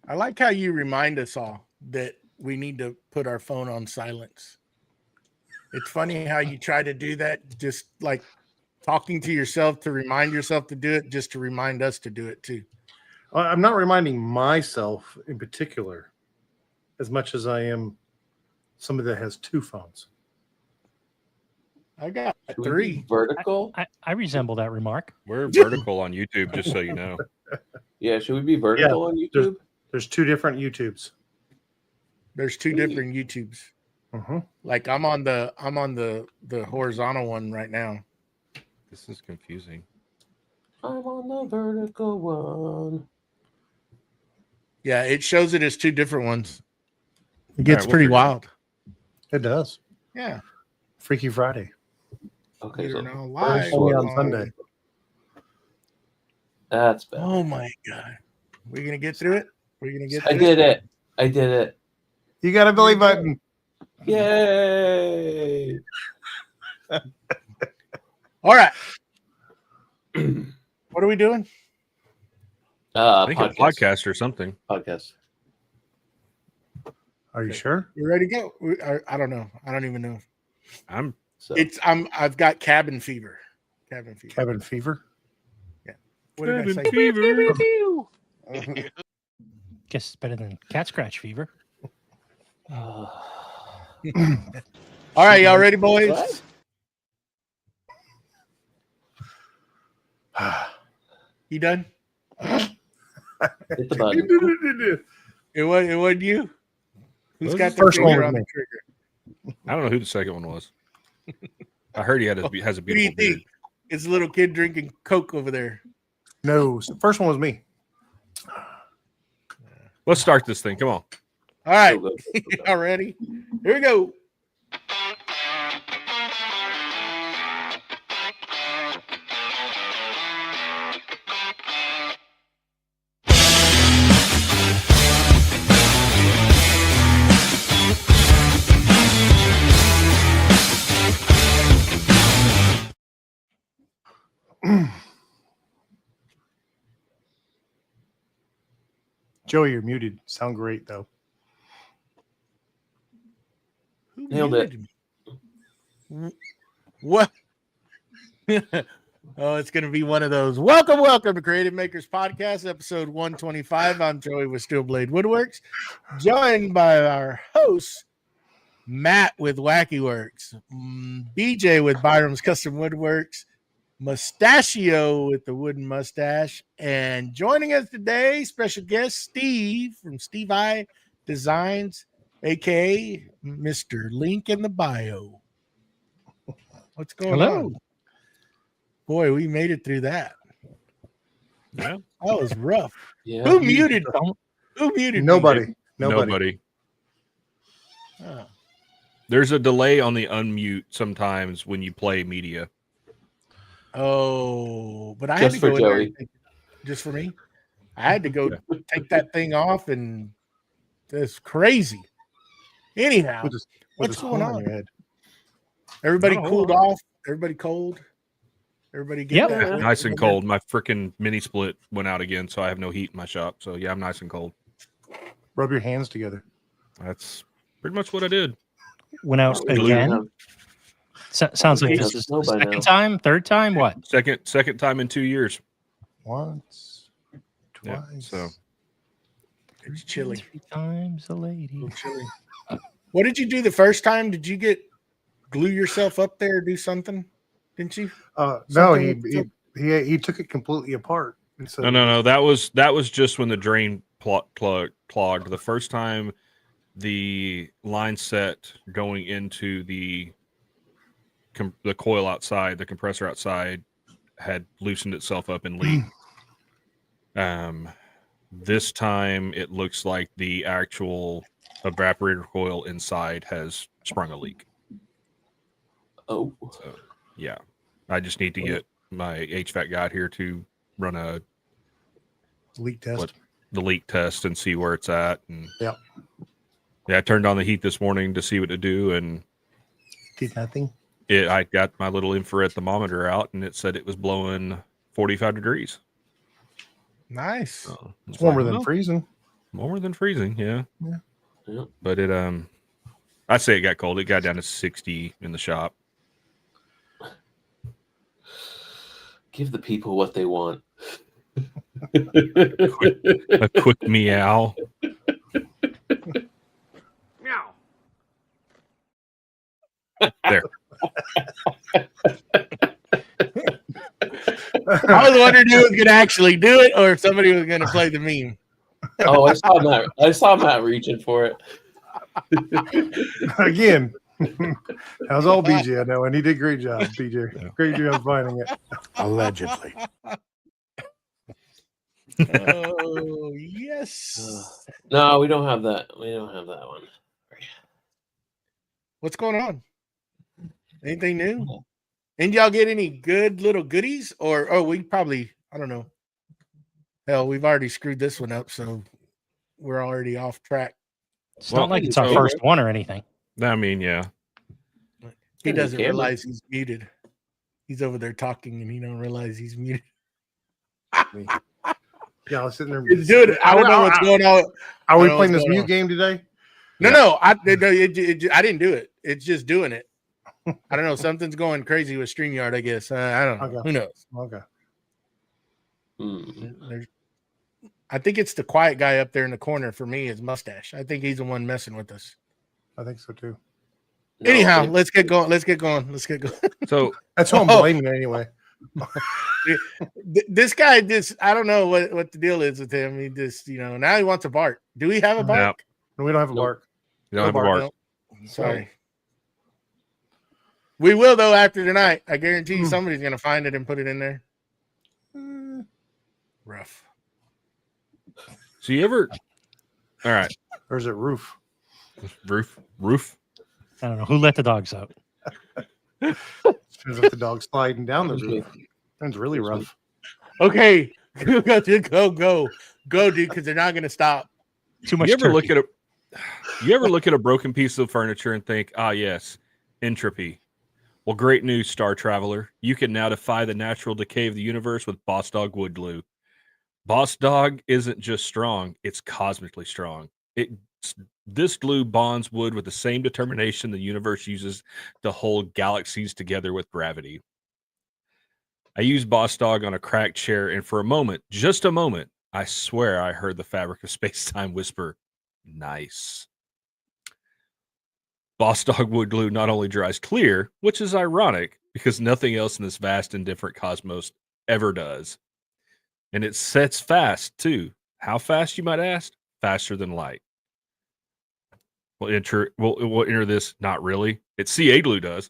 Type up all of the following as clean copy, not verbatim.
I like how you remind us all that we need to put our phone on silence. It's funny how you try to do that, just like talking to yourself to remind yourself to do it, just to remind us to do it too. I'm not reminding myself in particular as much as I am somebody that has two phones. I got three. Vertical? I resemble that remark. We're vertical on YouTube, just so you know. Yeah, should we be vertical on YouTube? There's two different YouTubes. There's two different YouTubes. Like I'm on the horizontal one right now. This is confusing. I'm on the vertical one. Yeah, it shows it as two different ones. It gets pretty wild. It does. Yeah. Freaky Friday. Okay, so live only on Sunday. That's bad. Oh my god. We're gonna get through it? We're gonna get I did it. I did it. You got a belly button. Yay. All right. What are we doing? I think a podcast or something. Podcast. Are you sure? You ready to go? I don't know. I don't even know. I've got cabin fever. Cabin fever. Cabin fever? Yeah. What did I say? Guess it's better than cat scratch fever. All right, y'all ready, boys? You done? Hit the button. It wasn't you. Who's got the first finger one on with the trigger? I don't know who the second one was. I heard he has a What do you beautiful beard. think? It's a little kid drinking Coke over there. No, the first one was me. Let's start this thing. Come on. All right. Y'all ready? Here we go. Joey, you're muted. Sound great, though. Who Nailed it. muted me? What? Oh, it's going to be one of those. Welcome to Creative Makers Podcast, episode 125. I'm Joey with Steel Blade Woodworks, joined by our hosts, Matt with Wacky Works, BJ with Byram's Custom Woodworks, Mustachio with the Wooden Mustache, and joining us today, special guest Steve from Steve I Designs, aka Mr. Link in the Bio. What's going on? Boy, we made it through that. Yeah. That was rough. Yeah. Who muted? Who muted? Nobody. me? Nobody. Oh. There's a delay on the unmute sometimes when you play media. Oh, but I Just had to for go in there Joey. and just for me. I had to go take that thing off, and it's crazy. Anyhow, With what's his going horn on? your head. Everybody Oh. cooled off. Everybody cold. Everybody get Yep. that. Nice and cold. My freaking mini split went out again, so I have no heat in my shop. So yeah, I'm nice and cold. Rub your hands together. That's pretty much what I did. Went out again. Sounds like this is the second time, third time. What? Second time in 2 years. Once, Yeah, twice. so It's chilly. 3 times a lady. Chilly. What did you do the first time? Did you glue yourself up there or do something? Didn't you? No, Something he took it completely apart. And so no. That was just when the drain clogged. The first time the line set going into the coil outside, the compressor outside, had loosened itself up and leaked. This time it looks like the actual evaporator coil inside has sprung a leak. Oh, So, yeah, I just need to get my HVAC guy here to run leak test. the leak test and see where it's at. And Yep. yeah, I turned on the heat this morning to see what to do, and Did nothing. I got my little infrared thermometer out, and it said it was blowing 45 degrees. Nice. So It's warmer like, than well, freezing. Warmer than freezing, yeah. Yeah. But it I'd say it got cold. It got down to 60 in the shop. Give the people what they want. A quick meow. Meow. There. I was wondering who was going to actually do it or if somebody was going to play the meme. Oh, I saw Matt reaching for it. Again, how's all BJ? I know, and he did a great job, BJ. Great job finding it. Allegedly. Oh, yes. No, we don't have that. We don't have that one. What's going on? Anything new? Didn't y'all get any good little goodies? Or, we probably, I don't know. Hell, we've already screwed this one up, so we're already off track. It's not like it's our first one or anything. I mean, yeah. He doesn't realize he's muted. He's over there talking, and he don't realize he's muted. Yeah, I was sitting there. Dude, I don't know what's going on. Are we playing this mute game today? No, I didn't do it. It's just doing it. I don't know. Something's going crazy with StreamYard, I guess. I don't know. Okay. Who knows? Okay. I think it's the quiet guy up there in the corner for me, his mustache. I think he's the one messing with us. I think so too. No, Anyhow, let's get going. Let's get going. So that's who I'm blaming anyway. This guy I don't know what the deal is with him. He just, now he wants a bark. Do we have a bark? No, we don't have a bark. You don't have a bark. No. Sorry. We will, though, after tonight. I guarantee you somebody's going to find it and put it in there. Rough. So you ever... All right. Or is it roof? Roof? I don't know. Who let the dogs out? Turns out the dog's sliding down the roof. That's really rough. Okay. Go, dude, because they're not going to stop. Too much You ever turkey. look at a broken piece of furniture and think, yes, entropy. Well, great news, Star Traveler. You can now defy the natural decay of the universe with Boss Dog Wood Glue. Boss Dog isn't just strong, it's cosmically strong. This glue bonds wood with the same determination the universe uses to hold galaxies together with gravity. I used Boss Dog on a cracked chair, and for a moment, just a moment, I swear I heard the fabric of space-time whisper, nice. Boss Dog Wood Glue not only dries clear, which is ironic because nothing else in this vast and different cosmos ever does. And it sets fast, too. How fast, you might ask? Faster than light. We'll enter this, not really. It's CA glue does.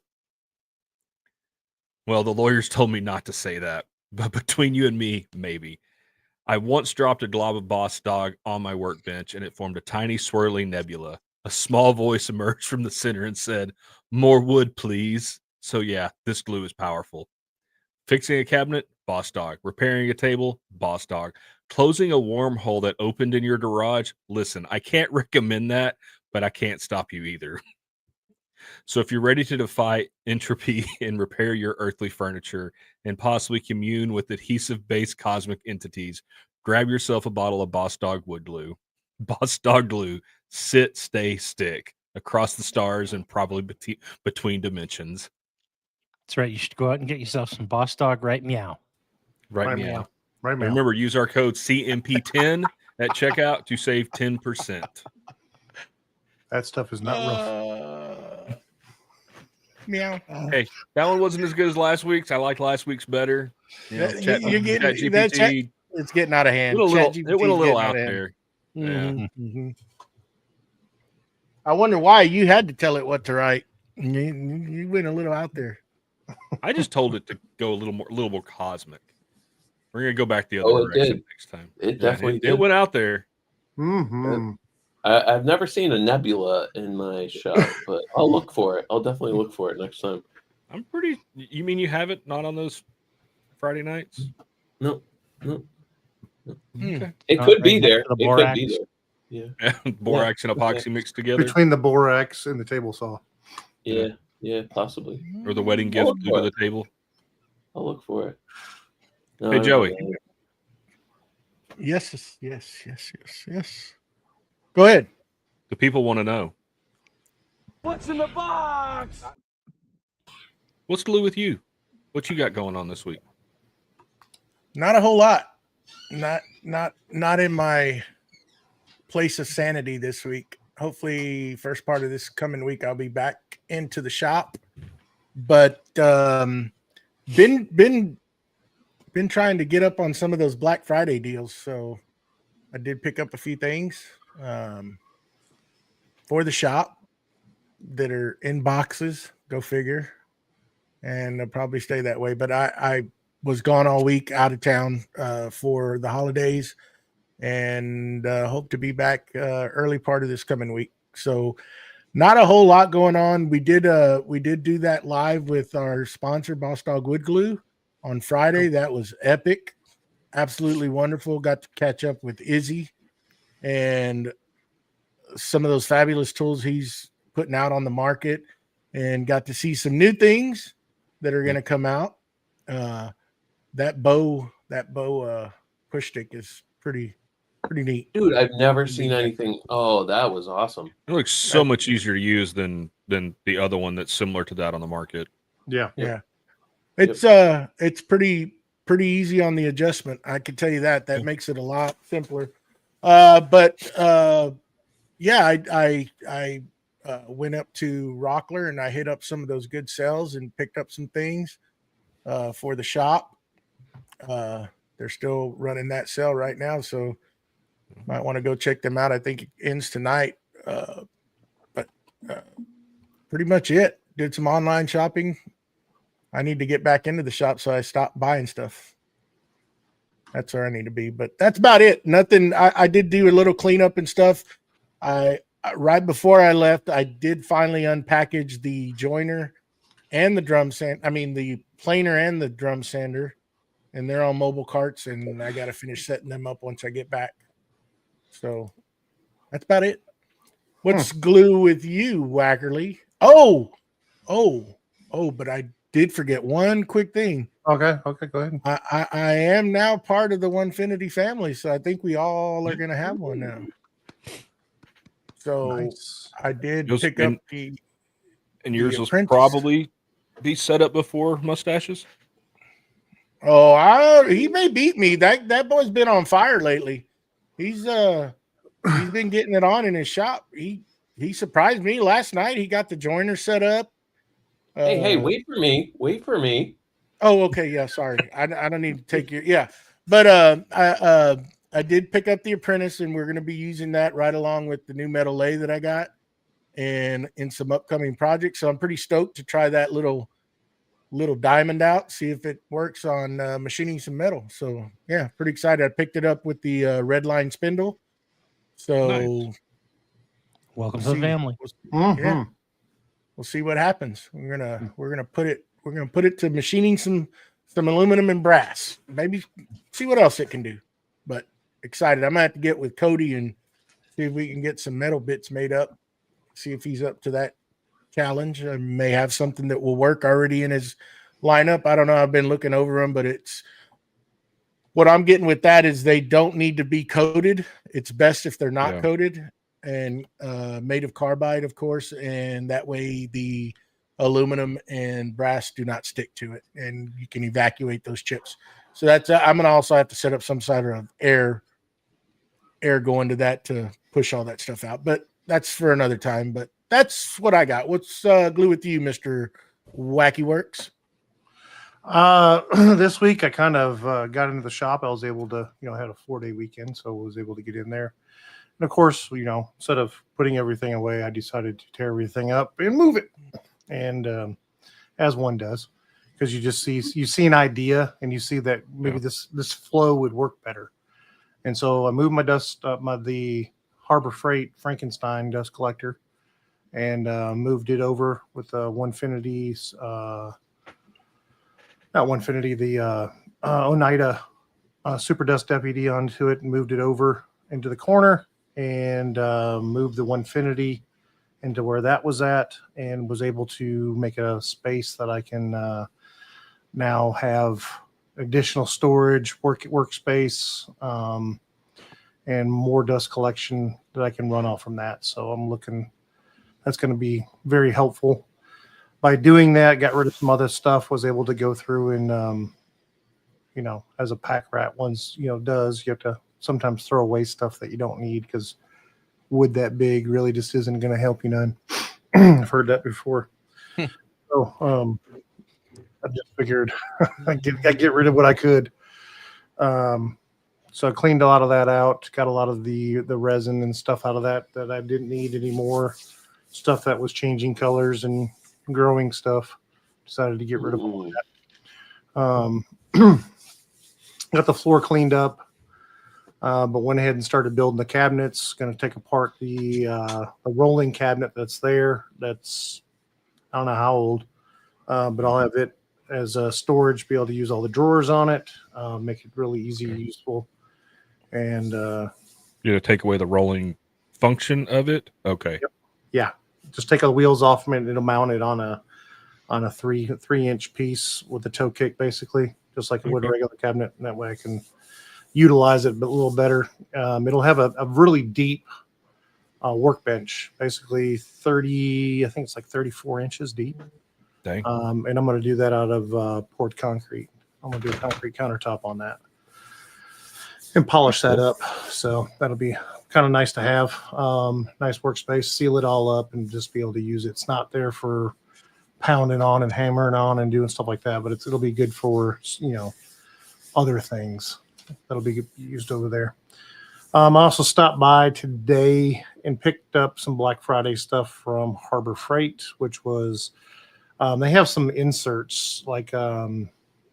Well, the lawyers told me not to say that, but between you and me, maybe. I once dropped a glob of Boss Dog on my workbench, and it formed a tiny swirling nebula. A small voice emerged from the center and said, "More wood, please." So yeah, this glue is powerful. Fixing a cabinet, Boss Dog. Repairing a table, Boss Dog. Closing a wormhole that opened in your garage, listen, I can't recommend that, but I can't stop you either. So if you're ready to defy entropy and repair your earthly furniture and possibly commune with adhesive-based cosmic entities, grab yourself a bottle of Boss Dog Wood Glue. Boss Dog Glue. Sit, stay, stick. Across the stars and probably between dimensions. That's right. You should go out and get yourself some Boss Dog right meow. Right meow. Right meow. Remember, use our code CMP10 at checkout to save 10%. That stuff is not rough. Meow. Hey, that one wasn't as good as last week's. I like last week's better. You're getting ChatGPT. It's getting out of hand. It went a little out there. Mm-hmm. I wonder why you had to tell it what to write. You went a little out there. I just told it to go a little more cosmic. We're gonna go back the other direction next time. It definitely it went out there. Mm-hmm. I've never seen a nebula in my shop, but I'll look for it. I'll definitely look for it next time. You mean you have it not on those Friday nights? No. Okay. It could be there. It could be there. Yeah. Borax and epoxy mixed together. Between the borax and the table saw. Yeah, possibly. Or the wedding gift to the table. I'll look for it. No, Hey, Joey. Yes. Go ahead. The people want to know. What's in the box? What's glue with you? What you got going on this week? Not a whole lot. Not in my place of sanity this week. Hopefully, first part of this coming week, I'll be back into the shop. But been trying to get up on some of those Black Friday deals, so I did pick up a few things for the shop that are in boxes. Go figure. And they'll probably stay that way. But I was gone all week out of town for the holidays, and hope to be back early part of this coming week. So not a whole lot going on. We did do that live with our sponsor, Boss Dog Wood Glue, on Friday. That was epic. Absolutely wonderful. Got to catch up with Izzy and some of those fabulous tools he's putting out on the market, and got to see some new things that are going to come out. That bow push stick is pretty neat. Dude, I've never seen anything. Oh, that was awesome. It looks so much easier to use than the other one that's similar to that on the market. Yeah. It's pretty easy on the adjustment. I can tell you that makes it a lot simpler. But I went up to Rockler and I hit up some of those good sales and picked up some things for the shop. They're still running that sale right now, so might want to go check them out. I think it ends tonight. But pretty much it. Did some online shopping. I need to get back into the shop, so I stopped buying stuff. That's where I need to be. But that's about it. Nothing. I did do a little cleanup and stuff. Right before I left, I did finally unpackage the joiner and the the planer and the drum sander, and they're on mobile carts, and I got to finish setting them up once I get back. So that's about it. What's glue with you, Wackerly? Oh, but I did forget one quick thing. Okay, go ahead. I am now part of the Onefinity family, so I think we all are going to have one now. So nice. I did pick up the. And yours will probably be set up before mustaches. Oh, he may beat me. That boy's been on fire lately. He's been getting it on in his shop. He surprised me last night. He got the joiner set up. Hey, wait for me. Oh, okay. Yeah, sorry. I don't need to take your But I did pick up the apprentice, and we're going to be using that right along with the new metal lathe that I got, and in some upcoming projects. So I'm pretty stoked to try that little diamond out, see if it works on machining some metal. So yeah, pretty excited. I picked it up with the red line spindle. So nice. Welcome to the family. Yeah, we'll see what happens. We're gonna put it to machining some aluminum and brass. Maybe see what else it can do. But excited. I'm gonna have to get with Cody and see if we can get some metal bits made up. See if he's up to that challenge. I may have something that will work already in his lineup. I don't know. I've been looking over them, but it's what I'm getting with that is they don't need to be coated. It's best if they're not coated, and made of carbide, of course, and that way the aluminum and brass do not stick to it, and you can evacuate those chips. So that's I'm gonna also have to set up some sort of air going to that to push all that stuff out, but that's for another time. But that's what I got. What's glue with you, Mr. Wacky Works? This week I kind of got into the shop. I was able to, I had a 4-day weekend, so I was able to get in there. And of course, instead of putting everything away, I decided to tear everything up and move it. And as one does, because you see an idea and you see that maybe this flow would work better. And so I moved my the Harbor Freight Frankenstein dust collector, and moved it over with the Onefinity, not Onefinity, the Oneida Super Dust Deputy onto it, and moved it over into the corner, and moved the Onefinity into where that was at, and was able to make a space that I can now have additional storage, workspace, and more dust collection that I can run off from that. So I'm looking, that's going to be very helpful. By doing that, got rid of some other stuff, was able to go through and, you know, as a pack rat once, you know, does, you have to sometimes throw away stuff that you don't need because wood that big really just isn't going to help you none. I've heard that before. So I just figured I'd get rid of what I could. So I cleaned a lot of that out, got a lot of the resin and stuff out of that I didn't need anymore. Stuff that was changing colors and growing stuff. Decided to get rid of all that. Got the floor cleaned up, but went ahead and started building the cabinets. Going to take apart the rolling cabinet that's there. That's, I don't know how old, but I'll have it as a storage, be able to use all the drawers on it, make it really easy and useful. And you know, take away the rolling function of it. Okay. Yep. Yeah, just take the wheels off of it and it'll mount it on a 3-inch piece with a toe kick, basically, just like it would a regular cabinet. And that way I can utilize it a little better. It'll have a really deep workbench, basically 30, I think it's like 34 inches deep. Dang. And I'm going to do that out of poured concrete. I'm going to do a concrete countertop on that and polish that up. So that'll be kind of nice to have. Nice workspace, seal it all up and just be able to use it. It's not there for pounding on and hammering on and doing stuff like that, but it'll be good for, you know, other things that'll be used over there. I also stopped by today and picked up some Black Friday stuff from Harbor Freight, which was, they have some inserts like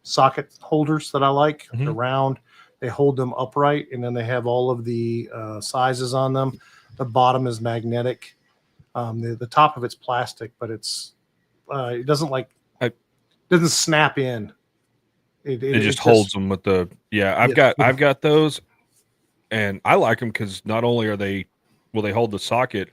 socket holders that I like. They're round. They hold them upright, and then they have all of the sizes on them. The bottom is magnetic. The top of it's plastic, but it's it doesn't doesn't snap in. It just holds them with the I've got those, and I like them because not only are they hold the socket,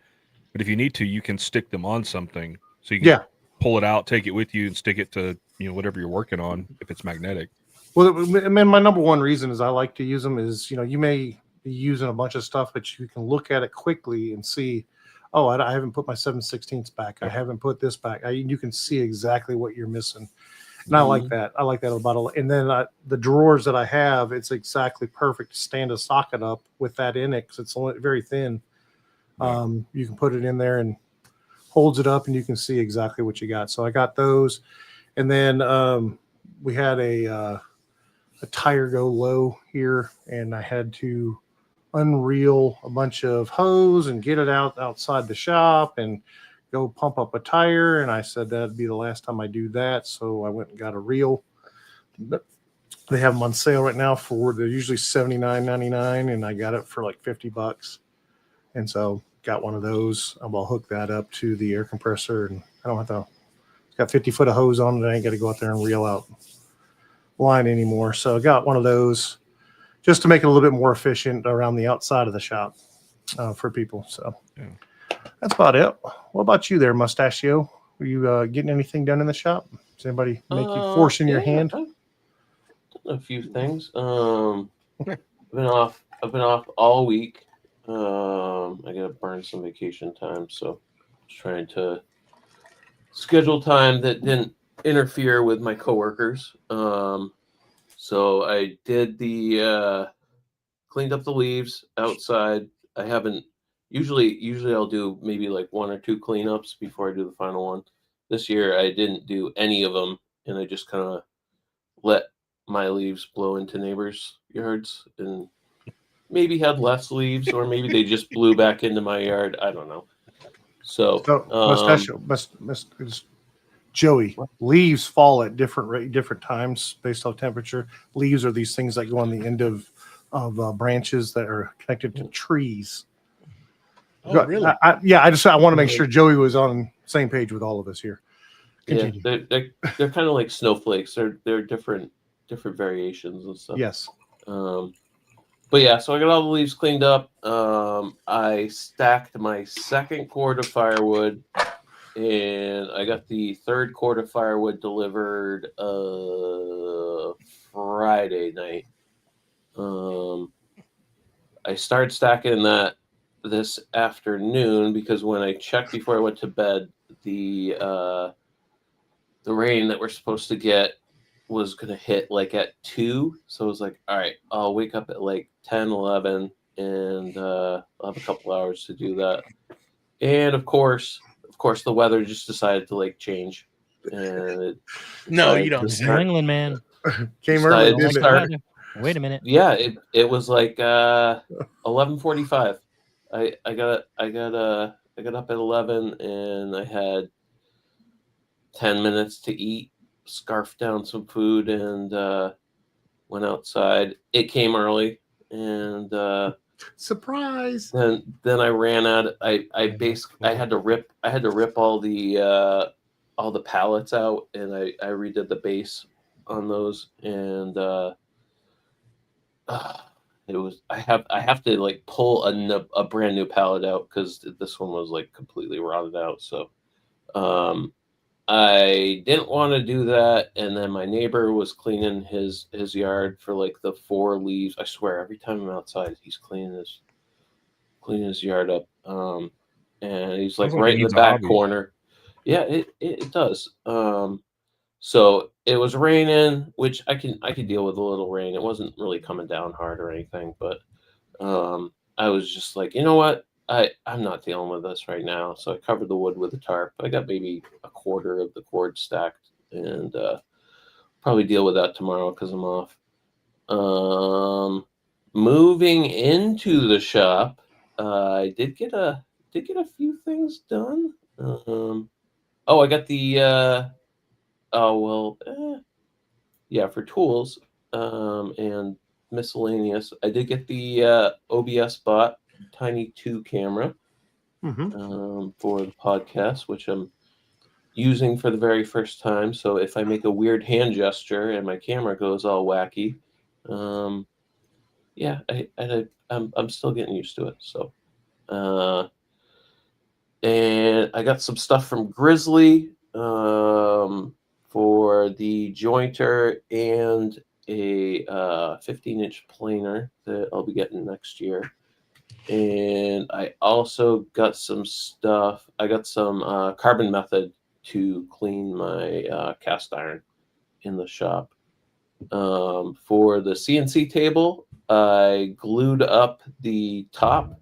but if you need to, you can stick them on something, so you can pull it out, take it with you, and stick it to, you know, whatever you're working on if it's magnetic. Well, I mean, my number one reason is I like to use them is, you know, you may be using a bunch of stuff, but you can look at it quickly and see, oh, I haven't put my 7/16 back. I haven't put this back. You can see exactly what you're missing. And I like that. I like that about it. And then the drawers that I have, it's exactly perfect to stand a socket up with that in it because it's only very thin. You can put it in there and holds it up and you can see exactly what you got. So I got those. And then we had a tire go low here, and I had to unreel a bunch of hose and get it outside the shop and go pump up a tire. And I said that'd be the last time I do that. So I went and got a reel. They have them on sale right now they're usually $79.99, and I got it for like $50. And so got one of those. I'll hook that up to the air compressor, and I don't have to. It's got 50 foot of hose on it. I ain't got to go out there and reel out line anymore. So I got one of those just to make it a little bit more efficient around the outside of the shop for people. So that's about it. What about you there, Mustachio? Were you getting anything done in the shop? Does anybody make you forcing your hand? I've done a few things. I've been off all week. I gotta burn some vacation time, so just trying to schedule time that didn't interfere with my coworkers. So I did cleaned up the leaves outside. I haven't usually I'll do maybe like 1 or 2 cleanups before I do the final one. This year I didn't do any of them, and I just kind of let my leaves blow into neighbors' yards and maybe had less leaves, or maybe they just blew back into my yard. I don't know. So Mustachio, Joey, leaves fall at different times based on temperature. Leaves are these things that go on the end of branches that are connected to trees. Oh, really? I want to make sure Joey was on the same page with all of us here. Continue. Yeah, they're kind of like snowflakes. They're different variations and stuff. Yes. But yeah, so I got all the leaves cleaned up. I stacked my second cord of firewood, and I got the third cord of firewood delivered Friday night. I started stacking that this afternoon because when I checked before I went to bed, the rain that we're supposed to get was going to hit like at 2. So I was like, all right, I'll wake up at like 10, 11, and I'll have a couple hours to do that. And of course, the weather just decided to like change. And No, you don't. New England, man. Came early, didn't it? Wait a minute. Yeah, it was like 11:45. I got up at 11 and I had 10 minutes to eat, scarfed down some food, and went outside. It came early, and surprise. Then I ran out. I had to rip all the pallets out, and I redid the base on those, and it was I have to like pull a brand new pallet out because this one was like completely rotted out. So I didn't want to do that, and then my neighbor was cleaning his yard for like the 4 leaves. I swear, every time I'm outside, he's cleaning his yard up. And he's like right in the back corner. Yeah, it does. So it was raining, which I could deal with a little rain. It wasn't really coming down hard or anything, but I was just like, you know what? I'm not dealing with this right now. So I covered the wood with a tarp. I got maybe a quarter of the cord stacked, and probably deal with that tomorrow because I'm off. Moving into the shop, I did get a few things done. I got the for tools and miscellaneous. I did get the OBS bot Tiny 2 camera for the podcast, which I'm using for the very first time. So if I make a weird hand gesture and my camera goes all wacky, I'm still getting used to it. So, and I got some stuff from Grizzly for the jointer and a 15-inch planer that I'll be getting next year. And I also got some stuff. I got some carbon method to clean my cast iron in the shop. For the CNC table, I glued up the top.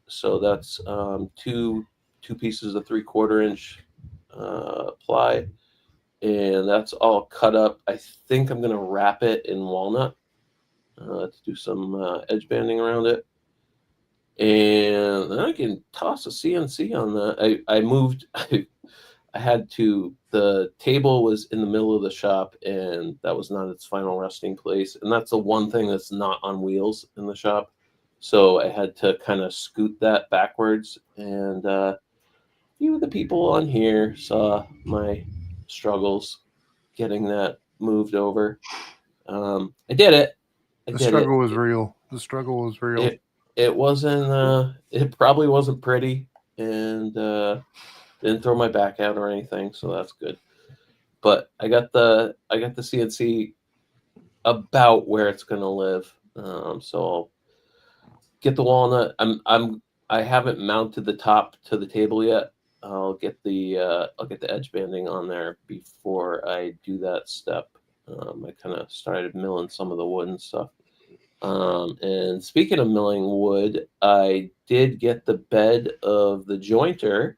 So that's 2 pieces of 3/4 inch ply. And that's all cut up. I think I'm going to wrap it in walnut to do some edge banding around it. And then I can toss a CNC on that. I moved. I had to. The table was in the middle of the shop, and that was not its final resting place. And that's the one thing that's not on wheels in the shop. So I had to kind of scoot that backwards. And a few of the people on here saw my struggles getting that moved over. I did it. The struggle was real. It wasn't. It probably wasn't pretty, and didn't throw my back out or anything, so that's good. But I got the CNC about where it's gonna live. So I'll get the walnut. I haven't mounted the top to the table yet. I'll get the edge banding on there before I do that step. I kind of started milling some of the wood and stuff. And speaking of milling wood, I did get the bed of the jointer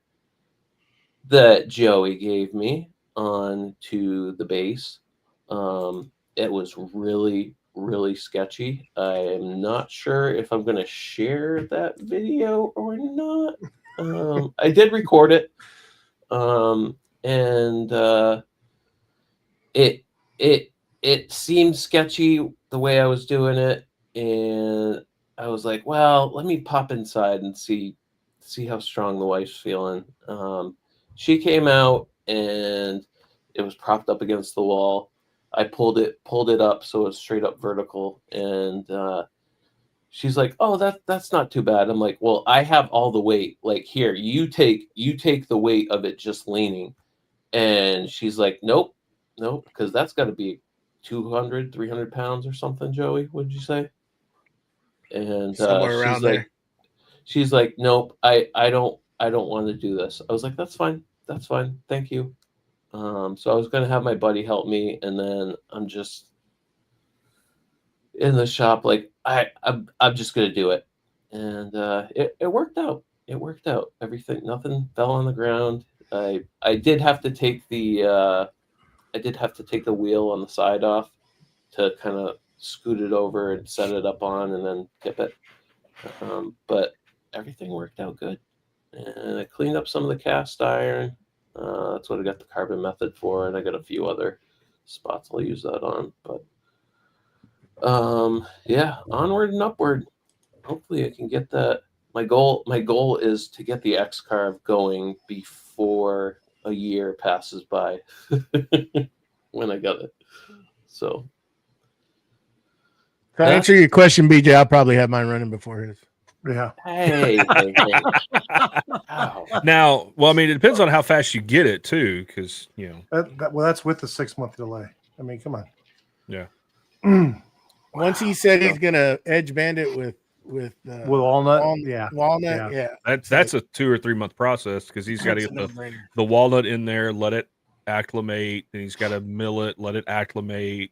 that Joey gave me onto the base. It was really, really sketchy. I am not sure if I'm going to share that video or not. I did record it. And it seemed sketchy the way I was doing it. And I was like, well, let me pop inside and see how strong the wife's feeling. She came out and it was propped up against the wall. I pulled it up so it's straight up vertical, and she's like, "Oh, that's not too bad." I'm like, "Well, I have all the weight. Like, here, you take the weight of it just leaning." And she's like, "Nope, because that's got to be 200, 300 pounds or something." Joey, what did you say? and Somewhere around there. she's like, nope, I don't want to do this. I was like, that's fine, thank you. So I was gonna have my buddy help me, and then I'm just in the shop like I'm just gonna do it, and it worked out. Everything, nothing fell on the ground. I did have to take the wheel on the side off to kind of scoot it over and set it up on, and then tip it. But everything worked out good, and I cleaned up some of the cast iron. That's what I got the carbon method for, and I got a few other spots I'll use that on. But yeah, onward and upward. Hopefully I can get that. My goal is to get the X-Carve going before a year passes by when I got it. So To answer your question, BJ, I'll probably have mine running before his. Yeah. hey. Ow. Now, well, I mean, it depends on how fast you get it too, because Well, that's with the 6-month delay. I mean, come on. Yeah. Once he said he's gonna edge band it with walnut. walnut, yeah. That's a 2 or 3 month process because he's got to get the walnut in there, let it acclimate, and he's got to mill it, let it acclimate,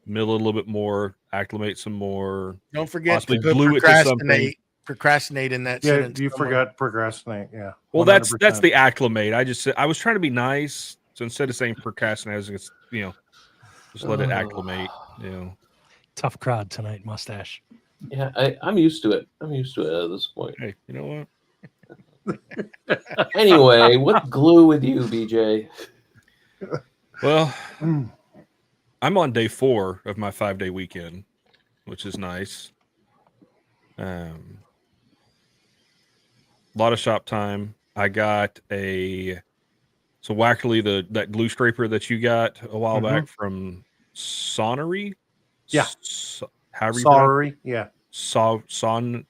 mill it a little bit more, acclimate some more. Don't forget to glue it to something. Procrastinate in that. Yeah, you forgot procrastinate. Yeah. Well, 100%. that's the acclimate. I was trying to be nice, so instead of saying procrastinate, I was just let it acclimate. Tough crowd tonight, mustache. Yeah, I'm used to it. I'm used to it at this point. Hey, you know what? Anyway, what's glue with you, BJ? Well, I'm on day 4 of my 5-day weekend, which is nice. A lot of shop time. I got Wackerly, that glue scraper that you got a while back from Sonnery. Yeah. Sorry. Yeah.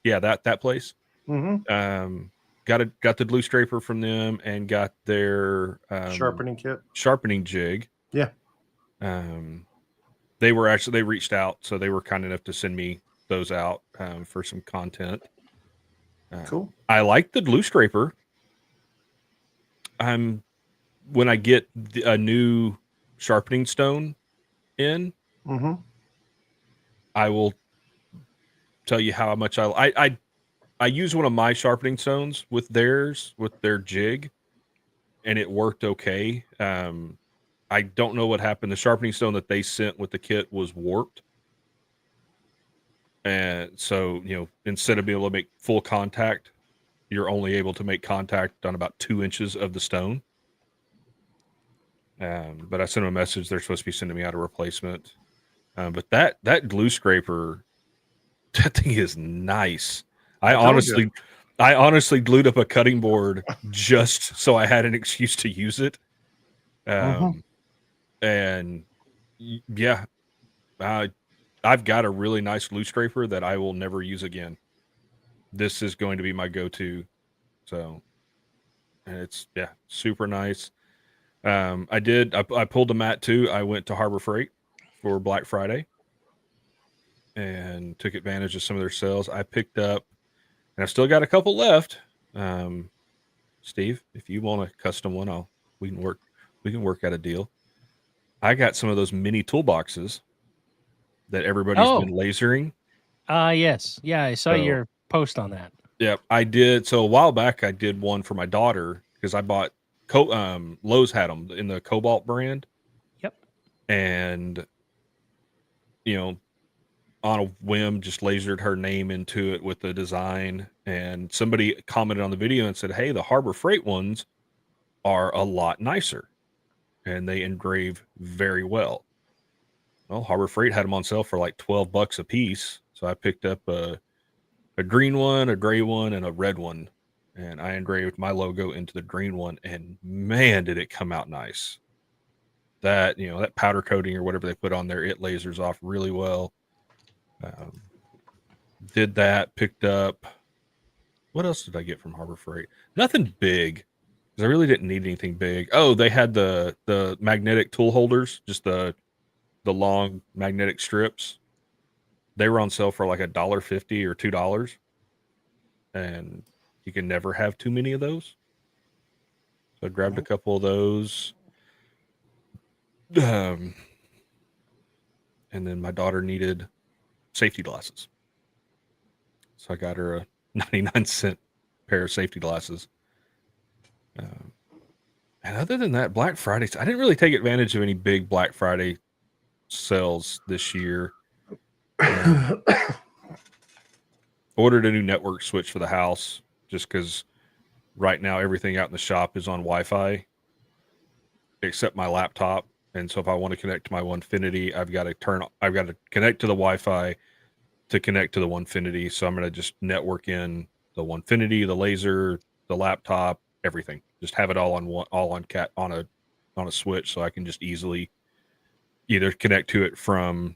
Yeah, that place. Mm-hmm. Got the glue scraper from them and got their sharpening kit, sharpening jig. Yeah. They reached out, so they were kind enough to send me those out for some content. Cool. I like the glue scraper. When I get a new sharpening stone in, I will tell you how much I use one of my sharpening stones with their jig, and it worked okay. I don't know what happened. The sharpening stone that they sent with the kit was warped. And so, instead of being able to make full contact, you're only able to make contact on about 2 inches of the stone. But I sent them a message. They're supposed to be sending me out a replacement. But that glue scraper, that thing is nice. I honestly glued up a cutting board just so I had an excuse to use it. And yeah, I've got a really nice glue scraper that I will never use again. This is going to be my go-to. So, and it's super nice. I pulled the mat too. I went to Harbor Freight for Black Friday and took advantage of some of their sales. I picked up, and I've still got a couple left. Steve, if you want a custom one, we can work out a deal. I got some of those mini toolboxes that everybody's been lasering. Yes. Yeah, I saw your post on that. Yeah, I did. So a while back, I did one for my daughter because I bought Lowe's had them in the Cobalt brand. Yep. And, on a whim, just lasered her name into it with the design. And somebody commented on the video and said, hey, the Harbor Freight ones are a lot nicer. And they engrave very well. Well, Harbor Freight had them on sale for like $12 a piece. So I picked up a green one, a gray one, and a red one. And I engraved my logo into the green one. And man, did it come out nice. That powder coating or whatever they put on there, it lasers off really well. Did that, picked up. What else did I get from Harbor Freight? Nothing big, because I really didn't need anything big. Oh, they had the magnetic tool holders, just the long magnetic strips. They were on sale for like $1.50 or $2, and you can never have too many of those. So I grabbed a couple of those. And then my daughter needed safety glasses, so I got her a 99-cent pair of safety glasses. And other than that, Black Friday, I didn't really take advantage of any big Black Friday sales this year. Ordered a new network switch for the house just because right now everything out in the shop is on Wi-Fi except my laptop. And so if I want to connect to my Onefinity, I've got to connect to the Wi-Fi to connect to the Onefinity. So I'm going to just network in the Onefinity, the laser, the laptop, everything. Just have it all on a switch, so I can just easily either connect to it from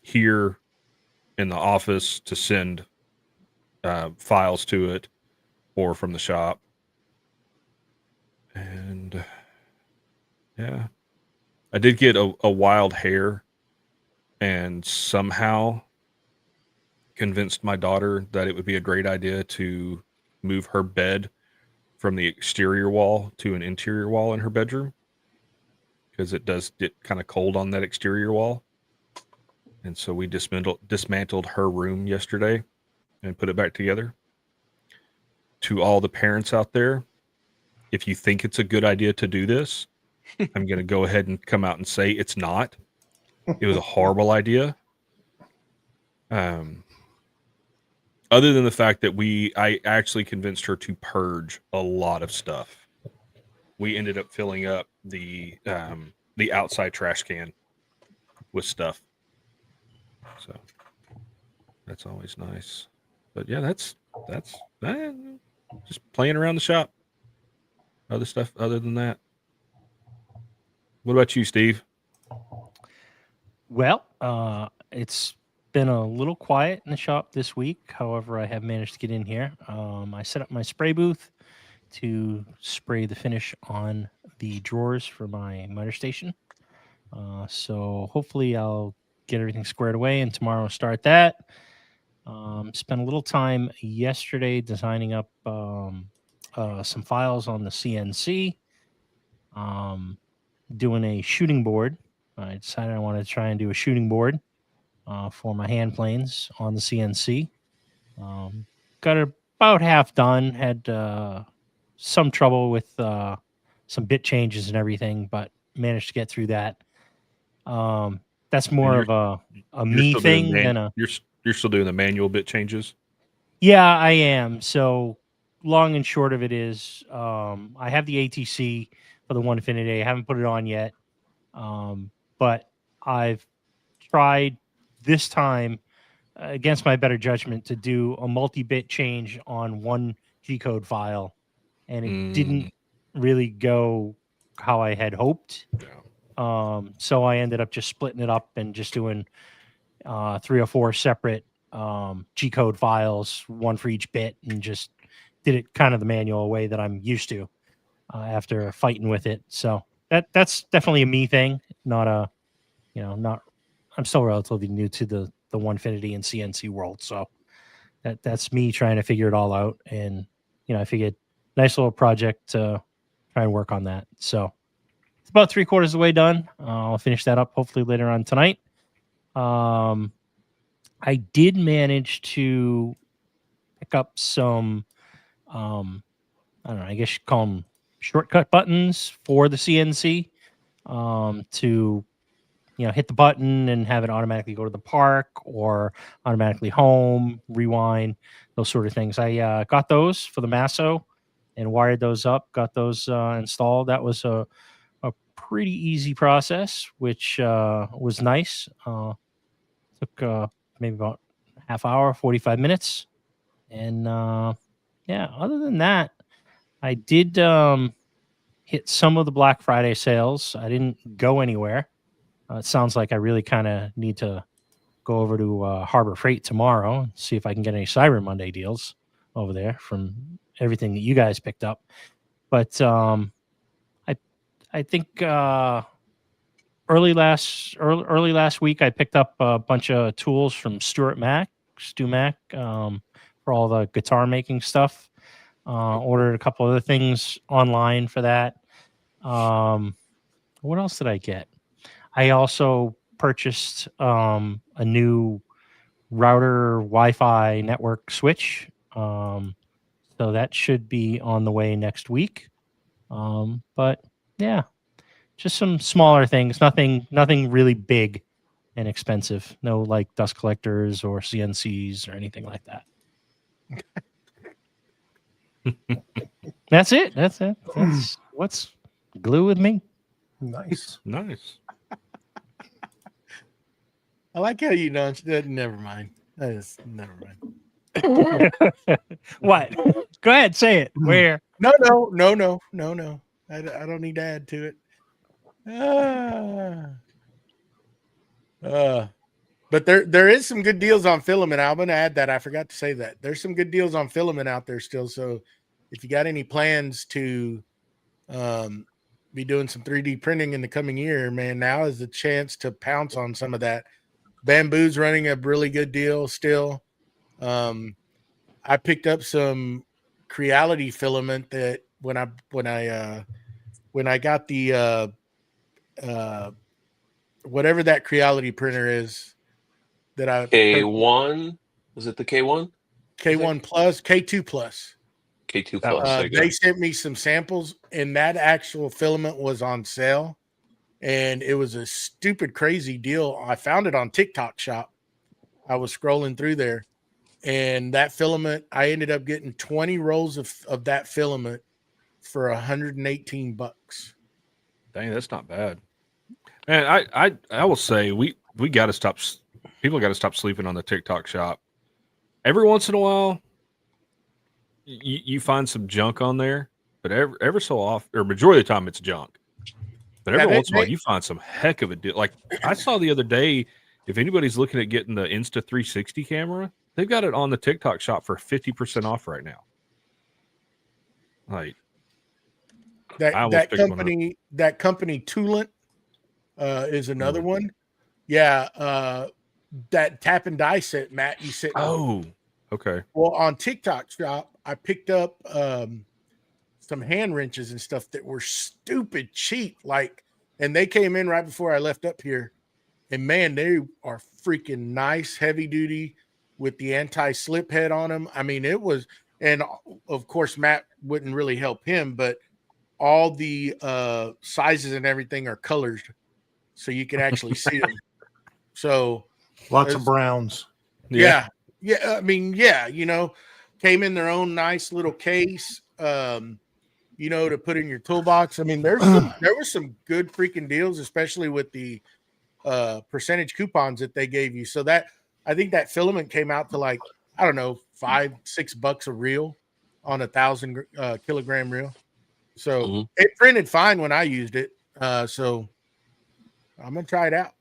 here in the office to send files to it, or from the shop. And yeah, I did get a wild hair, and somehow convinced my daughter that it would be a great idea to move her bed from the exterior wall to an interior wall in her bedroom, because it does get kind of cold on that exterior wall. And so we dismantled her room yesterday and put it back together. To all the parents out there, if you think it's a good idea to do this, I'm going to go ahead and come out and say it's not. It was a horrible idea. Other than the fact that I actually convinced her to purge a lot of stuff. We ended up filling up the outside trash can with stuff. So that's always nice. But yeah, that's just playing around the shop. Other stuff other than that. What about you, Steve? Well, it's been a little quiet in the shop this week. However, I have managed to get in here. I set up my spray booth to spray the finish on the drawers for my miter station. So hopefully I'll get everything squared away, and tomorrow I'll start that. Spent a little time yesterday designing up some files on the CNC, doing a shooting board. I decided I wanted to try and do a shooting board for my hand planes on the CNC. Got it about half done. Had some trouble with some bit changes and everything, but managed to get through that. That's more of a me thing than a... You're still doing the manual bit changes? Yeah, I am. So long and short of it is, I have the ATC for the Onefinity. I haven't put it on yet. But I've tried this time, against my better judgment, to do a multi-bit change on one G-code file, and it didn't really go how I had hoped. Yeah. So I ended up just splitting it up and just doing 3 or 4 separate G-code files, one for each bit, and just did it kind of the manual way that I'm used to after fighting with it. So that's definitely a me thing, not a, I'm still relatively new to the Onefinity and CNC world. So that's me trying to figure it all out. And, I figured nice little project to try and work on that. So it's about 3/4 of the way done. I'll finish that up hopefully later on tonight. I did manage to pick up some, I don't know, I guess you call them shortcut buttons for the CNC, to, hit the button and have it automatically go to the park or automatically home, rewind, those sort of things. I got those for the Masso and wired those up, got those installed. That was a pretty easy process, which was nice. Took maybe about half hour, 45 minutes. And other than that, I did hit some of the Black Friday sales. I didn't go anywhere. It sounds like I really kind of need to go over to Harbor Freight tomorrow and see if I can get any Cyber Monday deals over there from everything that you guys picked up. But I think early last week, I picked up a bunch of tools from Stu Mac, for all the guitar making stuff. Ordered a couple other things online for that. What else did I get? I also purchased a new router Wi-Fi network switch. So that should be on the way next week. But yeah, just some smaller things, nothing really big and expensive. No like dust collectors or CNCs or anything like that. That's it. That's what's glue with me. Nice. Nice. I like how you know. Never mind. Never mind. What? Go ahead, say it. Where? No. I don't need to add to it. But there is some good deals on filament. I'm going to add that. I forgot to say that. There's some good deals on filament out there still. So if you got any plans to be doing some 3D printing in the coming year, man, now is the chance to pounce on some of that. Bamboo's running a really good deal still. I picked up some Creality filament that when I got the whatever that Creality printer is that I K1, was it the K1? K1 plus K2 plus. K2 plus. They sent me some samples, and that actual filament was on sale, and it was a stupid crazy deal. I found it on TikTok Shop. I was scrolling through there, and that filament, I ended up getting 20 rolls of that filament for $118. Dang, that's not bad. And I will say we got to stop. People got to stop sleeping on the TikTok Shop. Every once in a while, you find some junk on there, but ever so often, or majority of the time, it's junk. But every once in a while, you find some heck of a deal. Like I saw the other day, if anybody's looking at getting the Insta360 camera, they've got it on the TikTok Shop for 50% off right now. Like that company Toolant is another one. Yeah, that tap and die set, Matt, you said. Oh, okay. Well, on TikTok Shop, I picked up some hand wrenches and stuff that were stupid cheap. And they came in right before I left up here. And man, they are freaking nice, heavy duty with the anti-slip head on them. I mean, it was, and of course, Matt wouldn't really help him, but all the sizes and everything are colored, so you can actually see them. So lots of browns. Yeah. I mean, yeah, came in their own nice little case, to put in your toolbox. I mean, there were some good freaking deals, especially with the percentage coupons that they gave you. So that, I think that filament came out to like, I don't know, $5-6 a reel on 1,000 kilogram reel. So it printed fine when I used it. So I'm gonna try it out.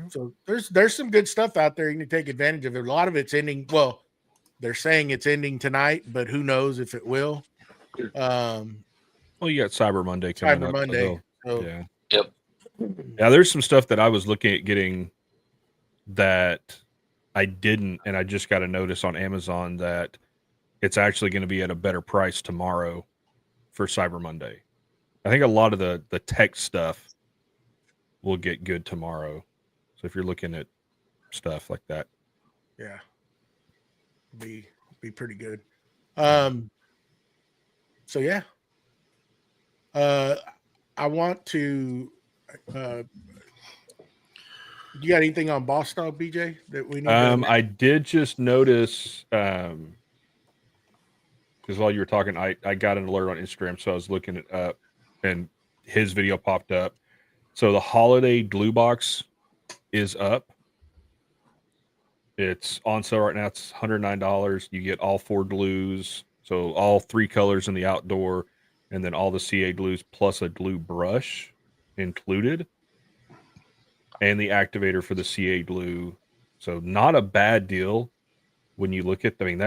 So there's some good stuff out there. You can take advantage of it. A lot of it's ending. Well, they're saying it's ending tonight, but who knows if it will. Well, you got Cyber Monday coming up. Cyber Monday. So. Yeah. Yep. Yeah, there's some stuff that I was looking at getting that I didn't, and I just got a notice on Amazon that it's actually going to be at a better price tomorrow for Cyber Monday. I think a lot of the tech stuff will get good tomorrow. So if you're looking at stuff like that, yeah, be pretty good. So yeah, I want to. You got anything on Boss Dog, BJ, that we need? I did just notice because while you were talking, I got an alert on Instagram, so I was looking it up, and his video popped up. So the holiday glue box is up. It's on sale right now. It's $109. You get all 4 glues, so all 3 colors in the outdoor, and then all the CA glues plus a glue brush included, and the activator for the CA glue. So not a bad deal when you look at. I mean,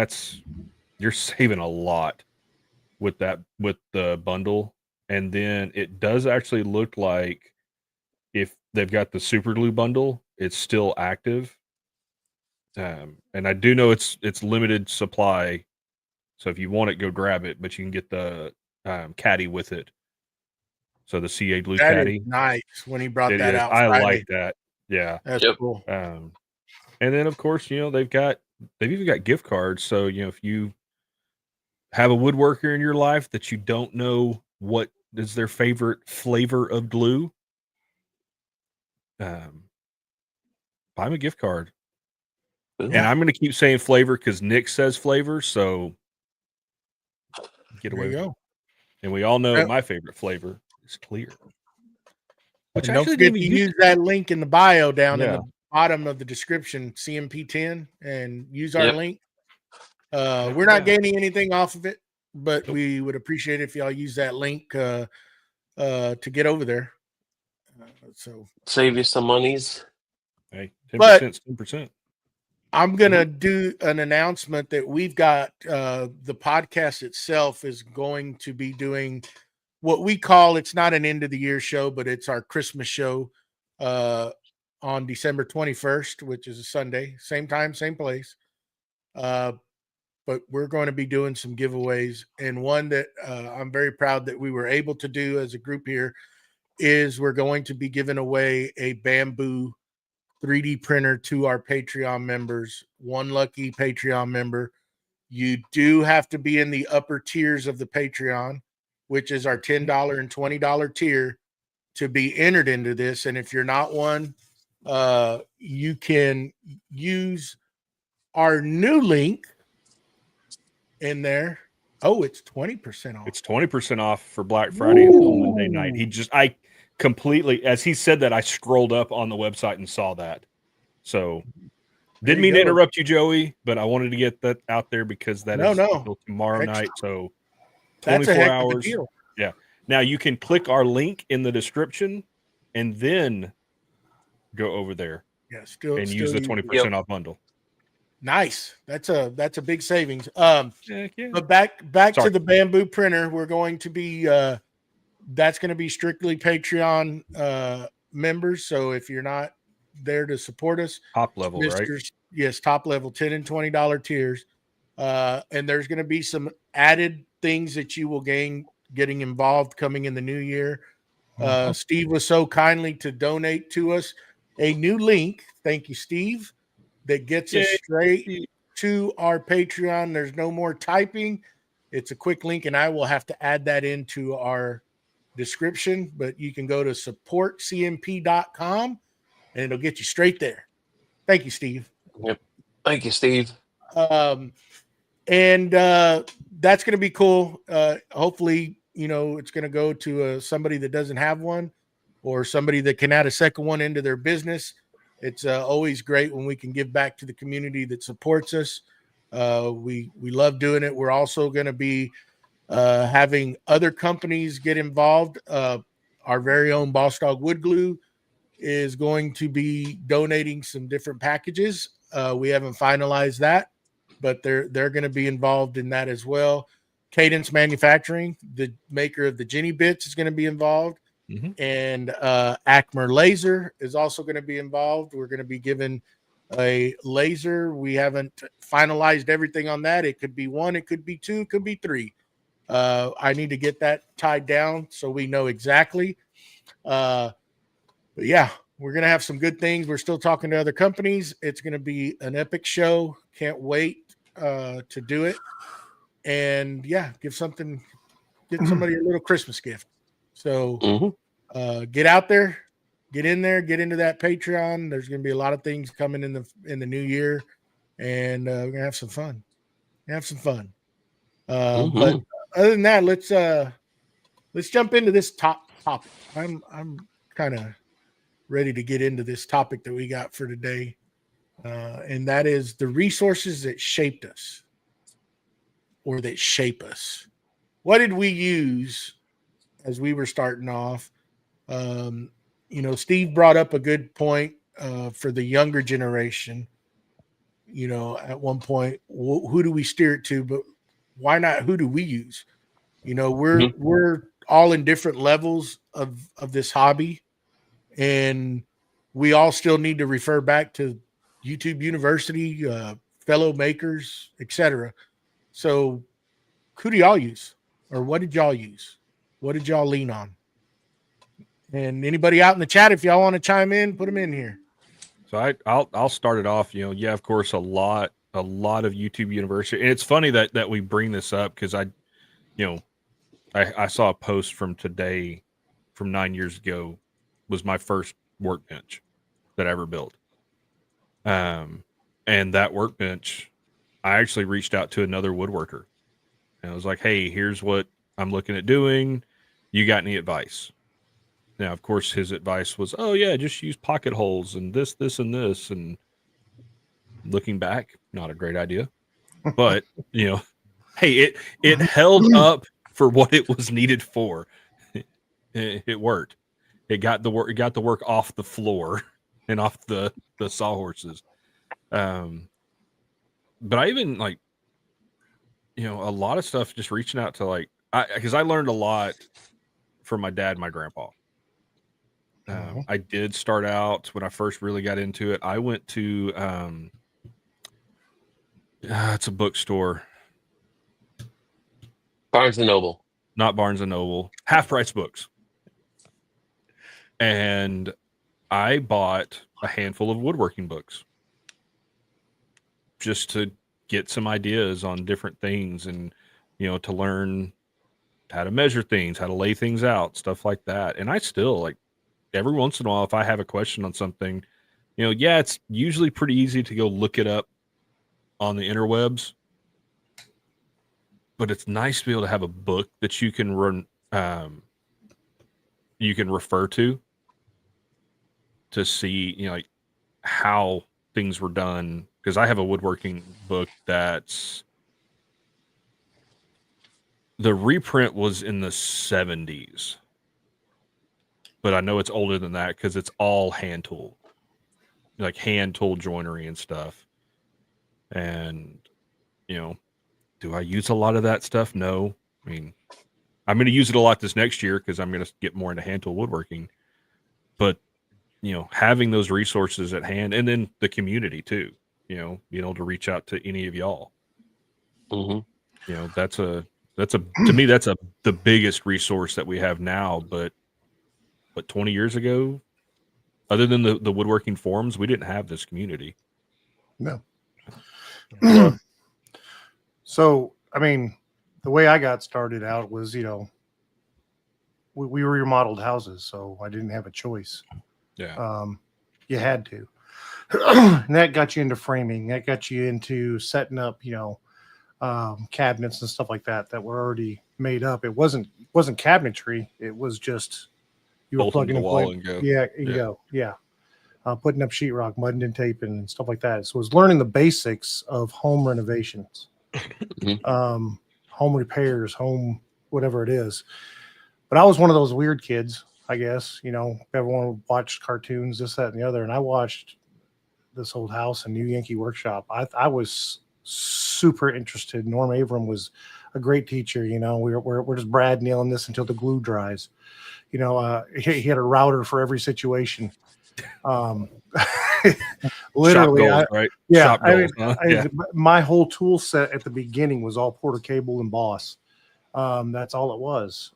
you're saving a lot with the bundle, and then it does actually look like if they've got the super glue bundle, it's still active. And I do know it's limited supply, so if you want it, go grab it. But you can get the caddy with it. So the CA glue That caddy, is nice when he brought it that is. out. I Friday. like that. Yeah. That's Yep. cool. And then of course, they've even got gift cards. So if you have a woodworker in your life that you don't know what is their favorite flavor of glue, buy them a gift card. Ooh. And I'm going to keep saying flavor because Nick says flavor, so get There away you with it. go. And we all know Yep. my favorite flavor is clear. Which And don't actually forget didn't to even use that link in the bio down in Yeah. the bottom of the description, CMP10, and use our Yep. link. We're not Yeah. gaining anything off of it, but Nope. we would appreciate it if y'all use that link to get over there. So Save you some monies. Hey, But- 10%, 10%. I'm gonna do an announcement that we've got. The podcast itself is going to be doing what we call, it's not an end of the year show, but it's our Christmas show on December 21st, which is a Sunday, same time, same place. But we're going to be doing some giveaways, and one that I'm very proud that we were able to do as a group here is we're going to be giving away a bamboo 3D printer to our Patreon members. One lucky Patreon member. You do have to be in the upper tiers of the Patreon, which is our $10 and $20 tier, to be entered into this. And if you're not one, you can use our new link in there. Oh, it's 20% off. It's 20% off for Black Friday until Monday night. Ooh. I completely, as he said that, I scrolled up on the website and saw that. So didn't you mean to go. interrupt you, Joey, but I wanted to get that out there because that is No. until tomorrow That's- night. So That's 24 a heck hours. of a deal. Now you can click our link in the description and then go over there Yeah, still and still use the use- 20% off bundle. Nice. That's a big savings. Heck yeah. But back Sorry. to the bamboo printer, we're going to be that's going to be strictly Patreon members. So if you're not there to support us, Top level, right? yes, top level $10 and $20 tiers. And there's going to be some added things that you will gain getting involved coming in the new year. Steve was so kindly to donate to us a new link. Thank you, Steve. That gets us Yay. straight to our Patreon. There's no more typing. It's a quick link, and I will have to add that into our description. But you can go to supportcmp.com, and it'll get you straight there. Thank you, Steve. Yep. Thank you, Steve. And that's going to be cool. Hopefully, it's going to go to somebody that doesn't have one, or somebody that can add a second one into their business. It's always great when we can give back to the community that supports us. We love doing it. We're also going to be having other companies get involved. Our very own Boss Dog Wood Glue is going to be donating some different packages. We haven't finalized that, but they're going to be involved in that as well. Cadence Manufacturing, the maker of the Jenny Bits, is going to be involved. Mhm. And Acmer Laser is also going to be involved. We're going to be given a laser. We haven't finalized everything on that. It could be one, it could be two, it could be three. I need to get that tied down so we know exactly. But yeah, we're going to have some good things. We're still talking to other companies. It's going to be an epic show. Can't wait to do it. And yeah, get somebody a little Christmas gift. So get out there, get in there, get into that Patreon. There's going to be a lot of things coming in the new year, and we're gonna have some fun. But other than that, let's jump into this topic. I'm kind of ready to get into this topic that we got for today, and that is the resources that shaped us, or that shape us. What did we use as we were starting off? Steve brought up a good point for the younger generation. At one point, who do we steer it to? But why not? Who do we use? We're all in different levels of this hobby, and we all still need to refer back to YouTube University, fellow makers, etc. So who do y'all use, or what did y'all use? What did y'all lean on? And anybody out in the chat, if y'all want to chime in, put them in here. So I'll start it off. Yeah, of course, a lot of YouTube University, and it's funny that we bring this up because I saw a post from today, from 9 years ago, was my first workbench that I ever built. And that workbench, I actually reached out to another woodworker, and I was like, "Hey, here's what I'm looking at doing. You got any advice?" Now, of course, his advice was, "Oh yeah, just use pocket holes and this, and this." And looking back, not a great idea, but hey, it held up for what it was needed for. It worked. It got the work off the floor and off the sawhorses. But I even a lot of stuff just reaching out to because I learned a lot from my dad and my grandpa. I did start out when I first really got into it. I went to it's a bookstore, Barnes and Noble, not Barnes and Noble, Half Price Books, and I bought a handful of woodworking books just to get some ideas on different things, and to learn how to measure things, how to lay things out, stuff like that. And I still every once in a while, if I have a question on something, it's usually pretty easy to go look it up on the interwebs, but it's nice to be able to have a book that you can run, you can refer to see, how things were done. Because I have a woodworking book that's the reprint was in the 70s. But I know it's older than that because it's all hand tool, hand tool joinery and stuff. And, do I use a lot of that stuff? No. I mean, I'm going to use it a lot this next year because I'm going to get more into hand tool woodworking. But, having those resources at hand, and then the community too, being able to reach out to any of y'all. Mm-hmm. That's to me, that's the biggest resource that we have now. But 20 years ago, other than the woodworking forums, we didn't have this community. No. So, I mean, the way I got started out was, we remodeled houses, so I didn't have a choice. Yeah. You had to. And that got you into framing. That got you into setting up, cabinets and stuff like that were already made up. It wasn't cabinetry. It was just you were plugging in the wall and go. Yeah, go. Yeah. Putting up sheetrock, mudding and taping and stuff like that. So it was learning the basics of home renovations, home repairs, home whatever it is. But I was one of those weird kids, I guess. Everyone watched cartoons, this, that, and the other, and I watched This Old House and New Yankee Workshop. I was super interested. Norm Abram was a great teacher. We're just Brad nailing this until the glue dries. He had a router for every situation. Literally, shop goals, right? Yeah, Shop goals, my whole tool set at the beginning was all Porter cable and Boss. That's all it was,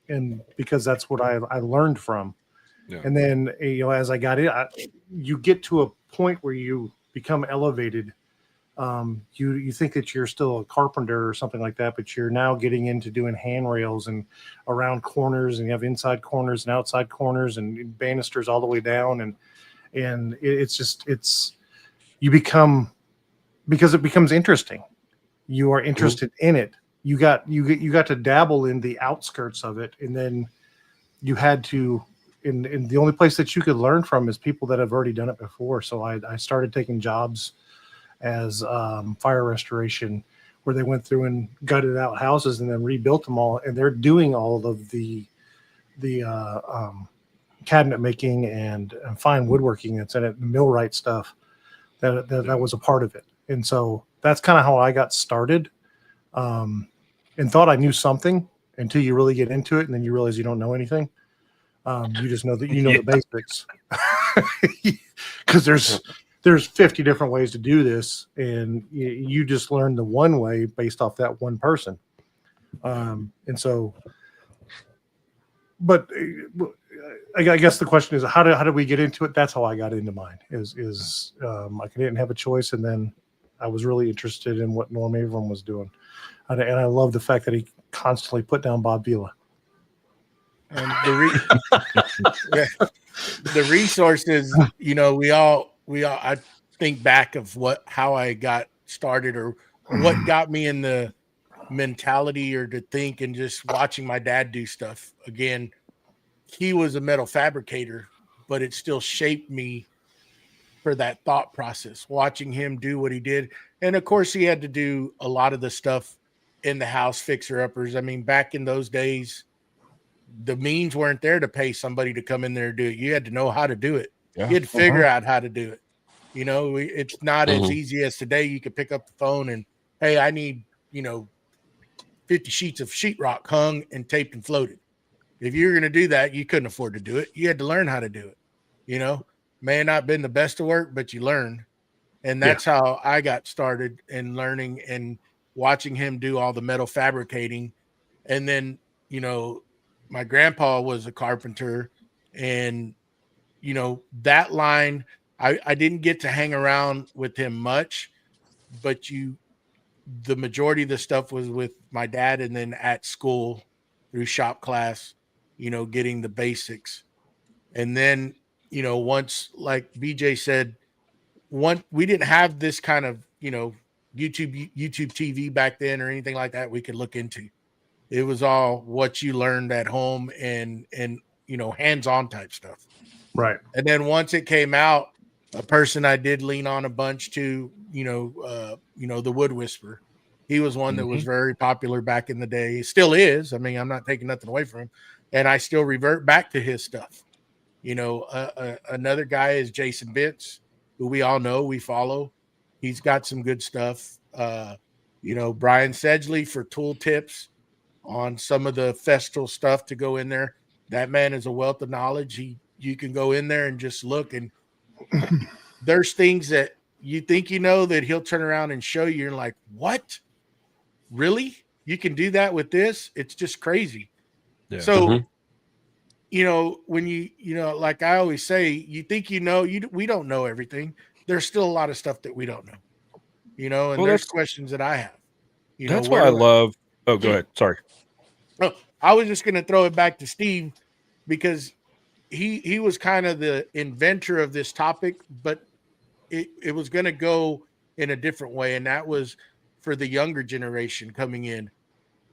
and because that's what I learned from. Yeah. And then as I got in, you get to a point where you become elevated. You think that you're still a carpenter or something like that, but you're now getting into doing handrails and around corners, and you have inside corners and outside corners and banisters all the way down, and you become, because it becomes interesting. You are interested in it. You got to dabble in the outskirts of it, and then you had to. And the only place that you could learn from is people that have already done it before. So I started taking jobs as fire restoration, where they went through and gutted out houses and then rebuilt them all, and they're doing all of the cabinet making and fine woodworking that's in it, millwright stuff that was a part of it. And so that's kind of how I got started, and thought I knew something until you really get into it, and then you realize you don't know anything. You just know that you know the basics, because there's 50 different ways to do this, and you just learn the one way based off that one person. And so, but I guess the question is, how did we get into it? That's how I got into mine. I didn't have a choice, and then I was really interested in what Norm Avram was doing, and I love the fact that he constantly put down Bob Vila. And the resources, we all I think back of how I got started or what got me in the mentality or to think, and just watching my dad do stuff. Again, he was a metal fabricator, but it still shaped me for that thought process, watching him do what he did. And of course he had to do a lot of the stuff in the house, fixer uppers. I mean, back in those days, the means weren't there to pay somebody to come in there and do it. You had to know how to do it. Yeah. You had to figure out how to do it. It's not as easy as today. You could pick up the phone and, hey, I need, 50 sheets of sheetrock hung and taped and floated. If you were going to do that, you couldn't afford to do it. You had to learn how to do it. May have not been the best of work, but you learned. And that's how I got started in learning and watching him do all the metal fabricating. And then, my grandpa was a carpenter, and, that line, I didn't get to hang around with him much, but the majority of the stuff was with my dad, and then at school through shop class, getting the basics. And then, once, like BJ said, we didn't have this kind of, YouTube TV back then or anything like that we could look into. It was all what you learned at home and hands-on type stuff. Right. And then once it came out, a person I did lean on a bunch to, the Wood Whisperer. He was one that was very popular back in the day. He still is. I mean, I'm not taking nothing away from him. And I still revert back to his stuff. Another guy is Jason Bitts, who we all know, we follow. He's got some good stuff. Brian Sedgley for tool tips on some of the Festool stuff to go in there. That man is a wealth of knowledge. You can go in there and just look, and there's things that you think that he'll turn around and show you. You're like, what? Really? You can do that with this? It's just crazy. Yeah. So, when like I always say, you think we don't know everything. There's still a lot of stuff that we don't know. And there's questions that I have. That's why I love. Oh, go ahead. Sorry. Oh, I was just going to throw it back to Steve, because he was kind of the inventor of this topic, but it was going to go in a different way. And that was for the younger generation coming in.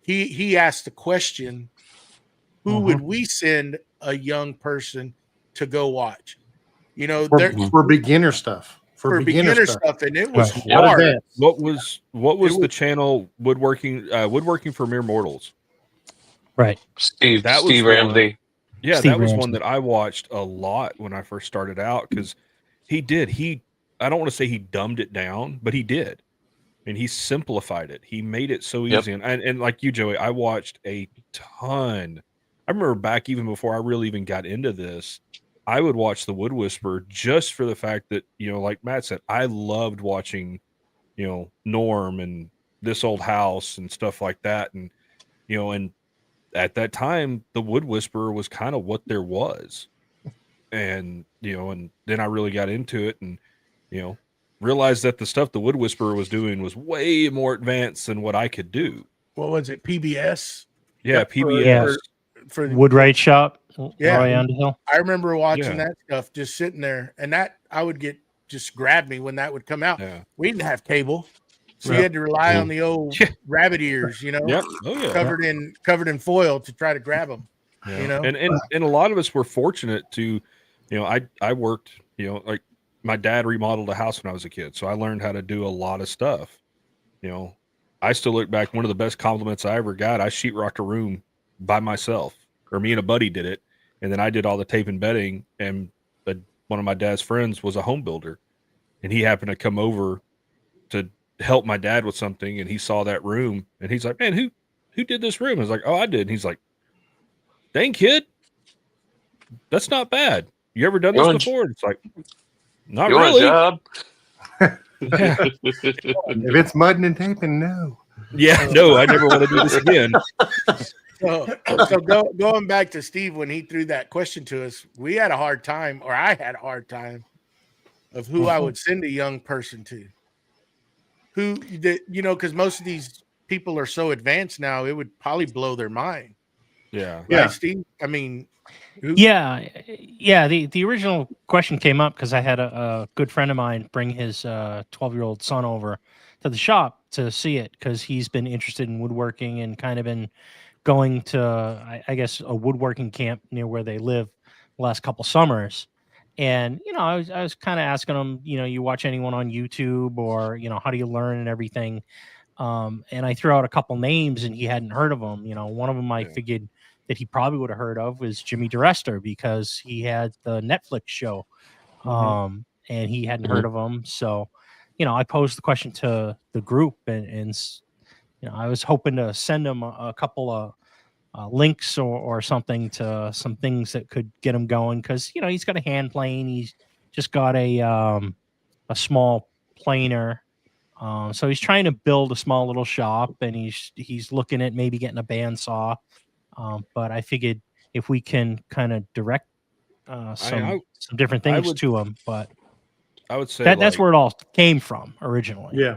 He asked the question, who would we send a young person to go watch? For beginner stuff. For beginner stuff. And it was hard. What was the channel Woodworking for Mere Mortals? Right. Steve Ramsey. Yeah, Steve that was Ramsey. one that I watched a lot when I first started out, because I don't want to say he dumbed it down, but he did. And he simplified it. He made it so easy. Yep. And like you, Joey, I watched a ton. I remember back even before I really even got into this, I would watch the Wood Whisperer just for the fact that, like Matt said, I loved watching, Norm and This Old House and stuff like that. And, and at that time, the Wood Whisperer was kind of what there was. And, and then I really got into it and, realized that the stuff the Wood Whisperer was doing was way more advanced than what I could do. What was it? PBS? Yeah, PBS. For the Woodwright Shop. Yeah. Roy Underhill. I remember watching that stuff, just sitting there, and that I would get just grab me when that would come out. Yeah. We didn't have cable, so you had to rely on the old rabbit ears, Yep. Oh, yeah. covered in foil to try to grab them. Yeah. And a lot of us were fortunate to, I worked, like my dad remodeled a house when I was a kid, so I learned how to do a lot of stuff. I still look back, one of the best compliments I ever got, I sheetrocked a room by myself, or me and a buddy did it, and then I did all the tape and bedding, and one of my dad's friends was a home builder, and he happened to come over to help my dad with something, and he saw that room, and he's like, man, who did this room? I was like, oh, I did. And he's like, dang, kid, that's not bad. You ever done You this want- before? It's like, not You want a really. job? Yeah. If it's mudding and taping, no. Yeah, no, I never want to do this again. So going back to Steve, when he threw that question to us, we had a hard time, or I had a hard time, of who I would send a young person to. Who, because most of these people are so advanced now, it would probably blow their mind. Yeah. Right, Steve? I mean, Yeah. The original question came up because I had a good friend of mine bring his 12-year-old son over to the shop to see it because he's been interested in woodworking and kind of been going to, I guess, a woodworking camp near where they live the last couple summers. And, I was kind of asking him, you watch anyone on YouTube or, how do you learn and everything? And I threw out a couple names and he hadn't heard of them. One of them I figured that he probably would have heard of was Jimmy DeRester because he had the Netflix show. And he hadn't heard of him. So, I posed the question to the group and I was hoping to send him a couple of links or something to some things that could get him going. Cause he's got a hand plane. He's just got a small planer. So he's trying to build a small little shop and he's looking at maybe getting a bandsaw. But I figured if we can kind of direct some different things to him, but I would say that's where it all came from originally. Yeah.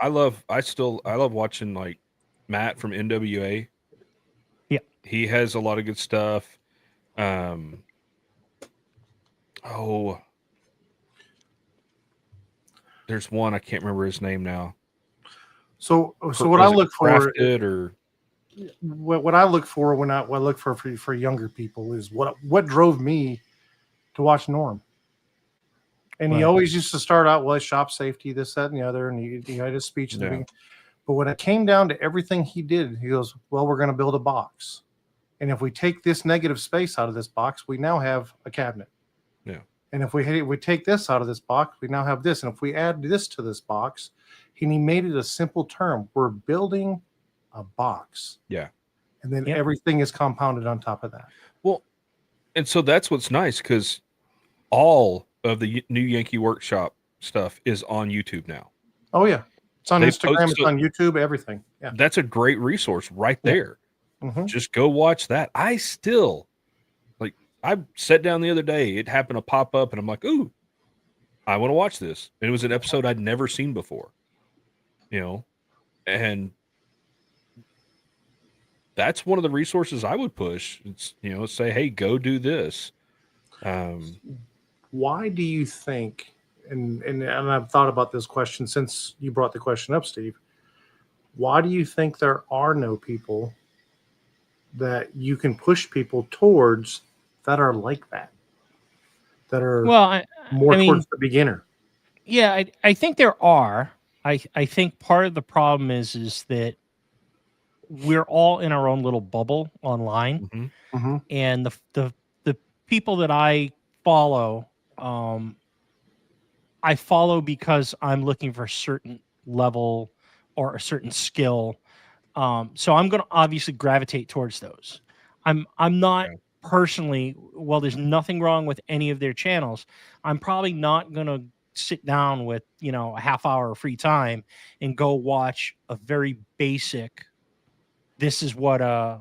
I love watching like Matt from NWA. Yeah. He has a lot of good stuff. There's one, I can't remember his name now. So what I look for, or what I look for when I look for younger people is what drove me to watch Norm. And he always used to start out, well, shop safety, this, that, and the other. And he had his speech at the beginning. But when it came down to everything he did, he goes, well, we're going to build a box. And if we take this negative space out of this box, we now have a cabinet. Yeah. And if we take this out of this box, we now have this. And if we add this to this box, he made it a simple term. We're building a box. Yeah. And then everything is compounded on top of that. Well, and so that's what's nice because all of the new Yankee Workshop stuff is on YouTube now. Oh, yeah. It's on Instagram. It's on YouTube, everything. Yeah. That's a great resource right there. Mm-hmm. Just go watch that. I sat down the other day. It happened to pop up and I'm like, ooh, I want to watch this. And it was an episode I'd never seen before, and that's one of the resources I would push. It's, say, hey, go do this. Why do you think, and I've thought about this question since you brought the question up, Steve, why do you think there are no people that you can push people towards that are like that are towards the beginner? Yeah, I think there are. I think part of the problem is that we're all in our own little bubble online. Mm-hmm. Mm-hmm. And the people that I follow, I follow because I'm looking for a certain level or a certain skill. So I'm going to obviously gravitate towards those. I'm not personally, well, there's nothing wrong with any of their channels. I'm probably not going to sit down with, a half hour of free time and go watch a very basic, this is what a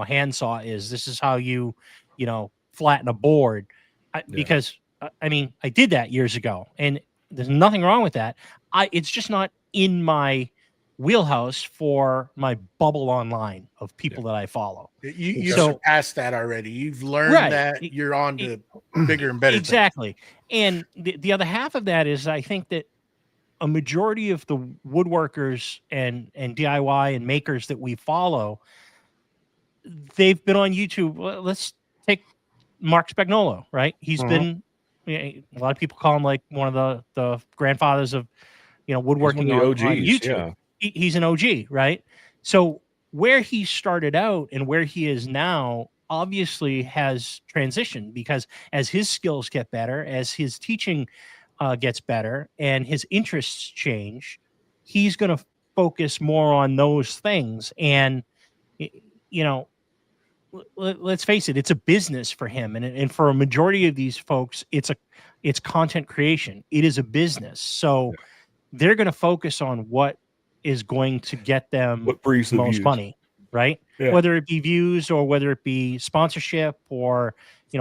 handsaw is. This is how you flatten a board. Because I did that years ago and there's nothing wrong with that. It's just not in my wheelhouse for my bubble online of people that I follow. You surpassed that already. You've learned that you're on to bigger and better. Exactly. And the other half of that is I think that a majority of the woodworkers and DIY and makers that we follow, they've been on YouTube. Let's take Mark Spagnolo, right? He's been, a lot of people call him like one of the grandfathers of, woodworking on YouTube. Yeah. He's an OG, right? So where he started out and where he is now obviously has transitioned because as his skills get better, as his teaching gets better and his interests change, he's going to focus more on those things. And, let's face it, it's a business for him, and for a majority of these folks, it's content creation. It is a business, so they're going to focus on what is going to get them What brings the most views. money, right? Yeah. Whether it be views or whether it be sponsorship or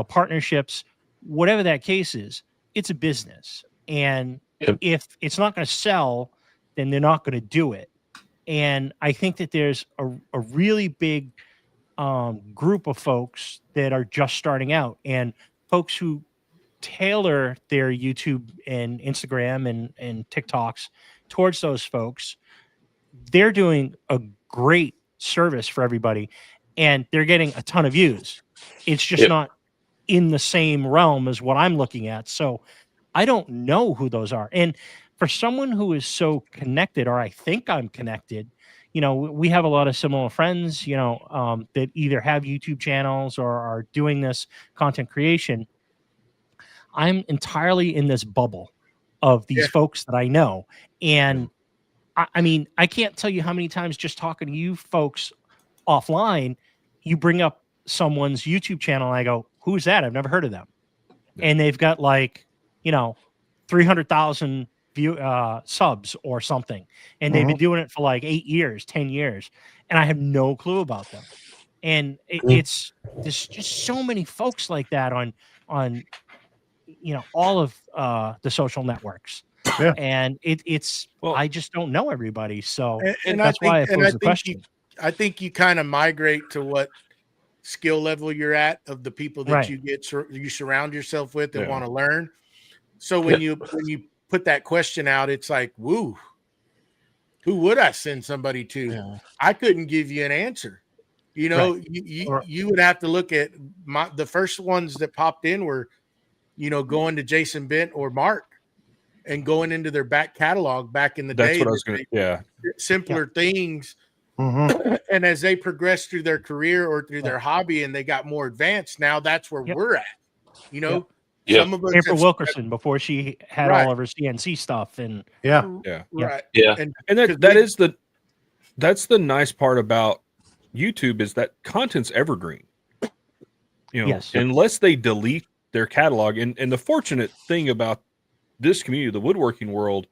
partnerships, whatever that case is, it's a business, and if it's not going to sell, then they're not going to do it. And I think that there's a really big group of folks that are just starting out, and folks who tailor their YouTube and Instagram and TikToks towards those folks. They're doing a great service for everybody, and they're getting a ton of views. It's just not in the same realm as what I'm looking at. So I don't know who those are. And for someone who is so connected, or I think I'm connected, we have a lot of similar friends, that either have YouTube channels or are doing this content creation. I'm entirely in this bubble of these folks that I know. And I mean, I can't tell you how many times just talking to you folks offline, you bring up someone's YouTube channel and I go, who's that? I've never heard of them. And they've got 300,000 subs or something. And they've been doing it for 8 years, 10 years. And I have no clue about them. And there's just so many folks like that on all of the social networks. Yeah. And I just don't know everybody. So and that's why I posed the question. I think you kind of migrate to what skill level you're at of the people that you surround yourself with and want to learn. So when you put that question out, it's like, woo, who would I send somebody to? Yeah. I couldn't give you an answer. You would have to look at the first ones that popped in were, going to Jason Bent or Mark and going into their back catalog back in the day. That's what I was going to, simpler things. Mm-hmm. And as they progressed through their career or through their hobby and they got more advanced, now that's where we're at. Some of us April Wilkerson before she had all of her CNC stuff and and that's the nice part about YouTube is that content's evergreen. Unless they delete their catalog, and the fortunate thing about this community, the woodworking world,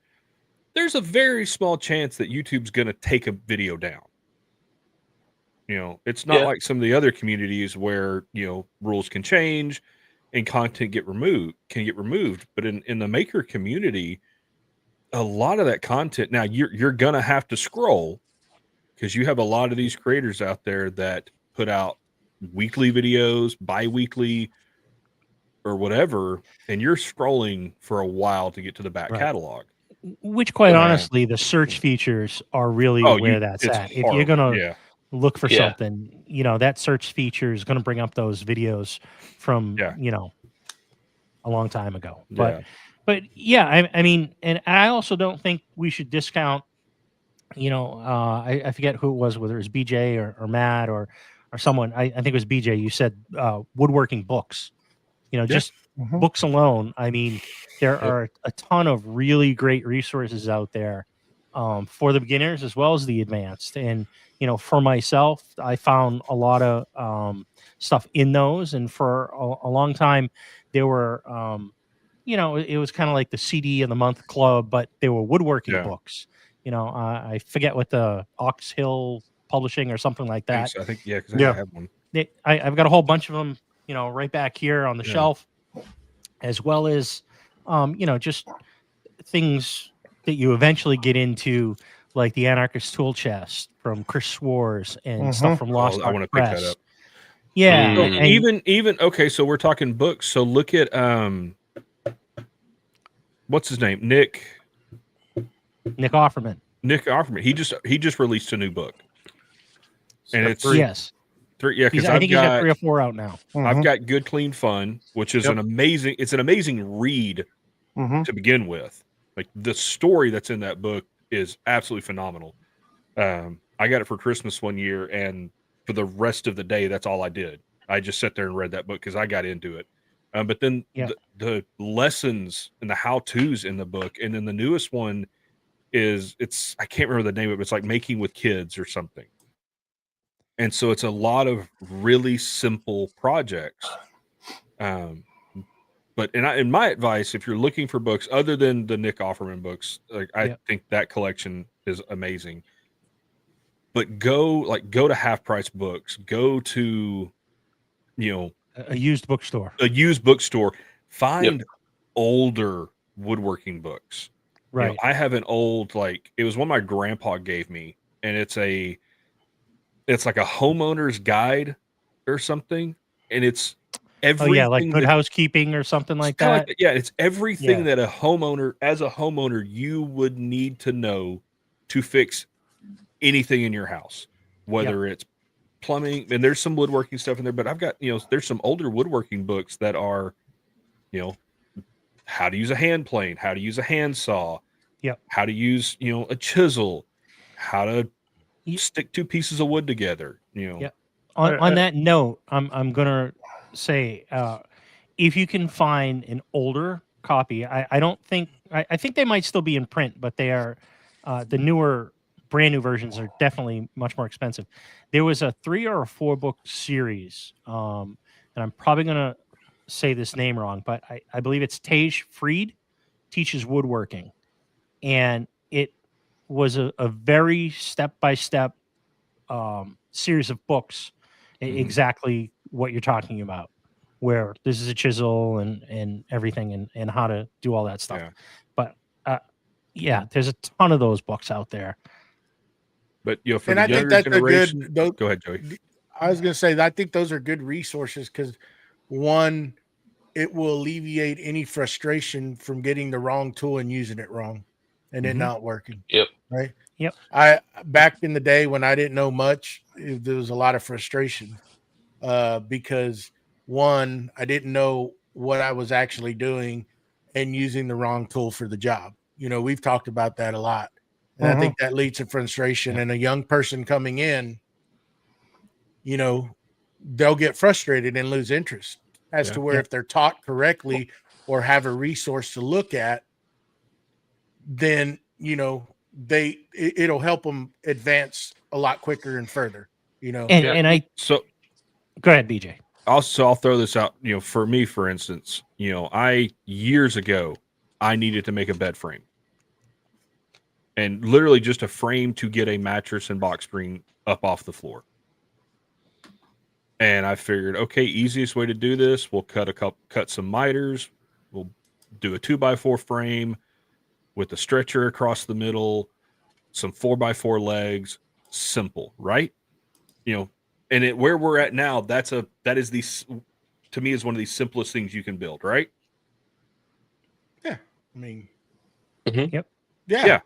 there's a very small chance that YouTube's going to take a video down. It's not like some of the other communities where rules can change and content can get removed. But in the maker community, a lot of that content now you're gonna have to scroll because you have a lot of these creators out there that put out weekly videos, bi-weekly, or whatever, and you're scrolling for a while to get to the back catalog. Which, quite honestly, the search features are really where that's at. If you're gonna look for something, that search feature is going to bring up those videos from a long time ago. But I mean, and I also don't think we should discount. I forget who it was, whether it was BJ or Matt or someone. I think it was BJ. You said woodworking books. Just books alone. I mean, there are a ton of really great resources out there for the beginners as well as the advanced. And for myself, I found a lot of stuff in those. And for a long time, there were, it was kind of like the CD of the month club, but they were woodworking books. I forget what the Ox Hill Publishing or something like that. I think, because I have one. I've got a whole bunch of them, right back here on the shelf, as well as, just things that you eventually get into, like the Anarchist Tool Chest from Chris Swars and stuff from Lost Art I want to Press. pick that up. Yeah. So even okay, so we're talking books. So look at what's his name? Nick Offerman. He just released a new book. And it's three, because I think he's got 3 or 4 out now. I've got Good Clean Fun, which is an amazing read to begin with. Like the story that's in that book is absolutely phenomenal. I got it for Christmas one year, and for the rest of the day, that's all I did. I just sat there and read that book because I got into it. But then the lessons and the how-tos in the book, and then the newest one is I can't remember the name of it. But it's like Making with Kids or something. And so it's a lot of really simple projects. But in my advice, if you're looking for books other than the Nick Offerman books, like I think that collection is amazing. But go to Half Price Books, go to, A used bookstore. find older woodworking books. Right. I have an old, it was one my grandpa gave me, and it's like a homeowner's guide or something, and it's everything. Like Good Housekeeping or something like that. It's everything that as a homeowner, you would need to know to fix anything in your house, whether it's plumbing, and there's some woodworking stuff in there, but I've got, there's some older woodworking books that are, how to use a hand plane, how to use a handsaw, how to use, a chisel, how to stick two pieces of wood together, On that note, I'm gonna say, if you can find an older copy, I don't think I think they might still be in print, but they are the newer, brand new versions are definitely much more expensive. There was a 3 or 4 book series, and I'm probably gonna say this name wrong, but I believe it's Tage Freed Teaches Woodworking, and it was a very step-by-step series of books, exactly what you're talking about, where this is a chisel and everything and how to do all that stuff. But there's a ton of those books out there. But for and the I think younger that's generation, go ahead, Joey. I was going to say, I think those are good resources because, one, it will alleviate any frustration from getting the wrong tool and using it wrong and it not working. Yep. Right. Yep. Back in the day when I didn't know much, there was a lot of frustration because, one, I didn't know what I was actually doing and using the wrong tool for the job. We've talked about that a lot. And I think that leads to frustration. And a young person coming in, they'll get frustrated and lose interest as to where if they're taught correctly or have a resource to look at, then, it'll help them advance a lot quicker and further, So go ahead, BJ. I'll throw this out, for me, for instance, years ago, I needed to make a bed frame. And literally just a frame to get a mattress and box spring up off the floor. And I figured, okay, easiest way to do this, we'll cut some miters. We'll do a 2x4 frame with a stretcher across the middle, some 4x4 legs. Simple, right? And where we're at now, to me is one of the simplest things you can build, right? Yeah. I mean, Yep. Yeah.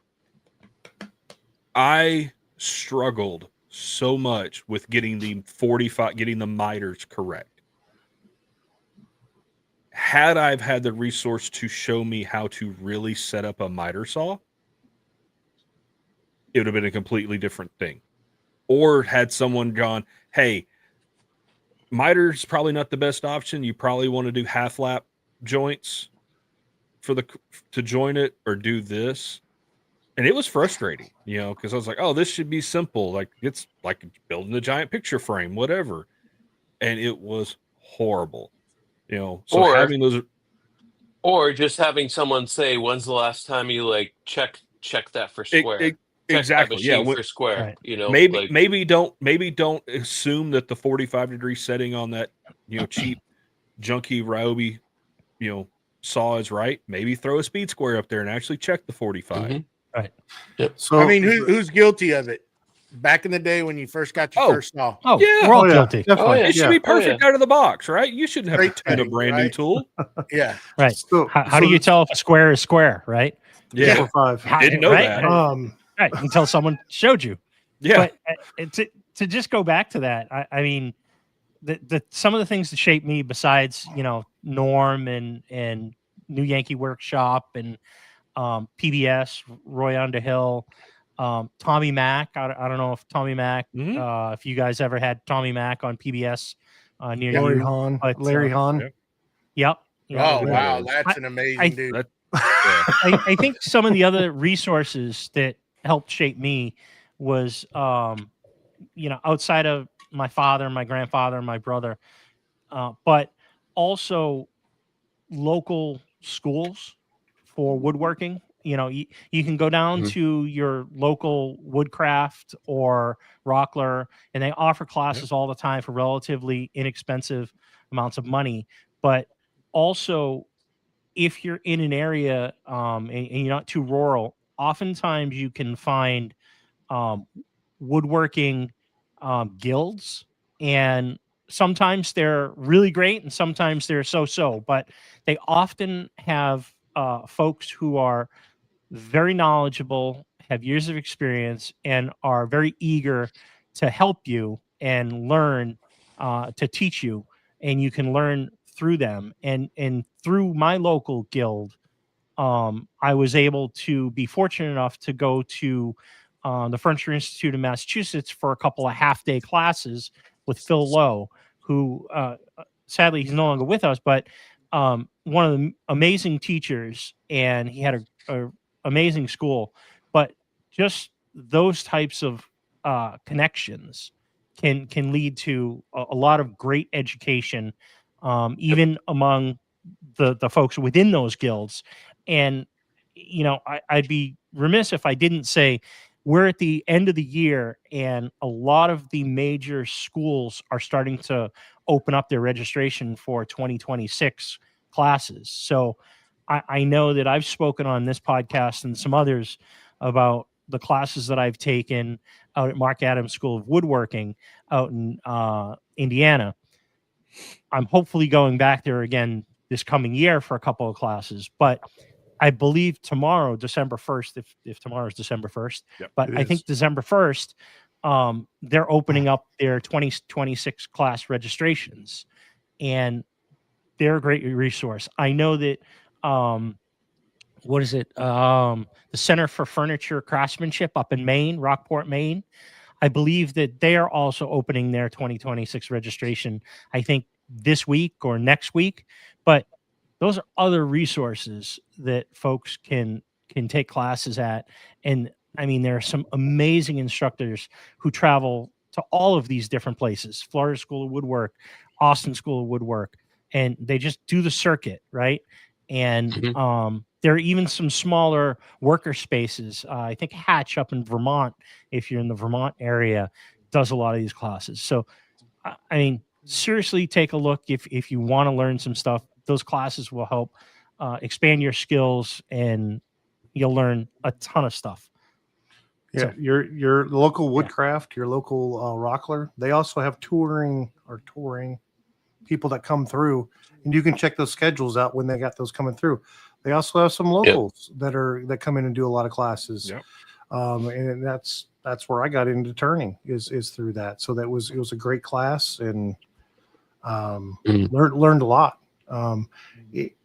I struggled so much with getting the miters correct. Had I've had the resource to show me how to really set up a miter saw, it would have been a completely different thing. Or had someone gone, hey, miter's probably not the best option. You probably want to do half lap joints to join it, or do this. And it was frustrating, because I was like, oh, this should be simple. Like, it's like building a giant picture frame, whatever. And it was horrible, So having those, or just having someone say, when's the last time you check that for square? Exactly. Yeah. For square, right. Maybe don't assume that the 45-degree setting on that, cheap, junky Ryobi, saw is right. Maybe throw a speed square up there and actually check the 45. Right. Yep. So I mean, who's guilty of it? Back in the day when you first got your first saw. Oh, yeah. We're all guilty. Definitely. Oh, yeah. It should be perfect out of the box, right? You shouldn't have to tune a brand new tool. Yeah. Right. So, How do you tell if a square is square, right? Yeah. 4 or 5. Didn't know that. Right. Until someone showed you. Yeah. But to just go back to that, I mean, the some of the things that shaped me, besides Norm and New Yankee Workshop and PBS, Roy Underhill, Tommy Mack. I don't know if Tommy Mack, if you guys ever had Tommy Mack on PBS near Larry you. Hahn. But, Larry Hahn. Yep. Oh, wow. That's an amazing dude. I think some of the other resources that helped shape me was, outside of my father, my grandfather, my brother, but also local schools for woodworking. You know, you can go down to your local Woodcraft or Rockler, and they offer classes all the time for relatively inexpensive amounts of money. But also, if you're in an area and you're not too rural, oftentimes you can find um, woodworking guilds, and sometimes they're really great and sometimes they're so-so, but they often have folks who are very knowledgeable, have years of experience, and are very eager to help you and learn, to teach you, and you can learn through them. And through my local guild, I was able to be fortunate enough to go to the Furniture Institute of Massachusetts for a couple of half-day classes with Phil Lowe, who sadly he's no longer with us, but one of the amazing teachers, and he had a amazing school. But just those types of connections can lead to a lot of great education, even among the folks within those guilds. And you know, I'd be remiss if I didn't say we're at the end of the year, and a lot of the major schools are starting to open up their registration for 2026 classes. So I know that I've spoken on this podcast and some others about the classes that I've taken out at Mark Adams School of Woodworking out in Indiana. I'm hopefully going back there again this coming year for a couple of classes, but I believe tomorrow, December 1st, if tomorrow is December 1st, but I think December 1st, they're opening up their 2026 class registrations, and they're a great resource. I know that, what is it? The Center for Furniture Craftsmanship up in Maine, Rockport, Maine. I believe that they are also opening their 2026 registration, I think this week or next week, but those are other resources that folks can take classes at. And I mean, there are some amazing instructors who travel to all of these different places: Florida School of Woodwork, Austin School of Woodwork, and they just do the circuit, right? And there are even some smaller worker spaces. I think Hatch up in Vermont, if you're in the Vermont area, does a lot of these classes. So, I mean, seriously, take a look if you want to learn some stuff. Those classes will help expand your skills, and you'll learn a ton of stuff. Yeah, So, your local Woodcraft, your local Rockler, they also have touring people that come through, and you can check those schedules out when they got those coming through. They also have some locals that come in and do a lot of classes. Yep. And that's where I got into turning is through that. So it was a great class, and learned a lot.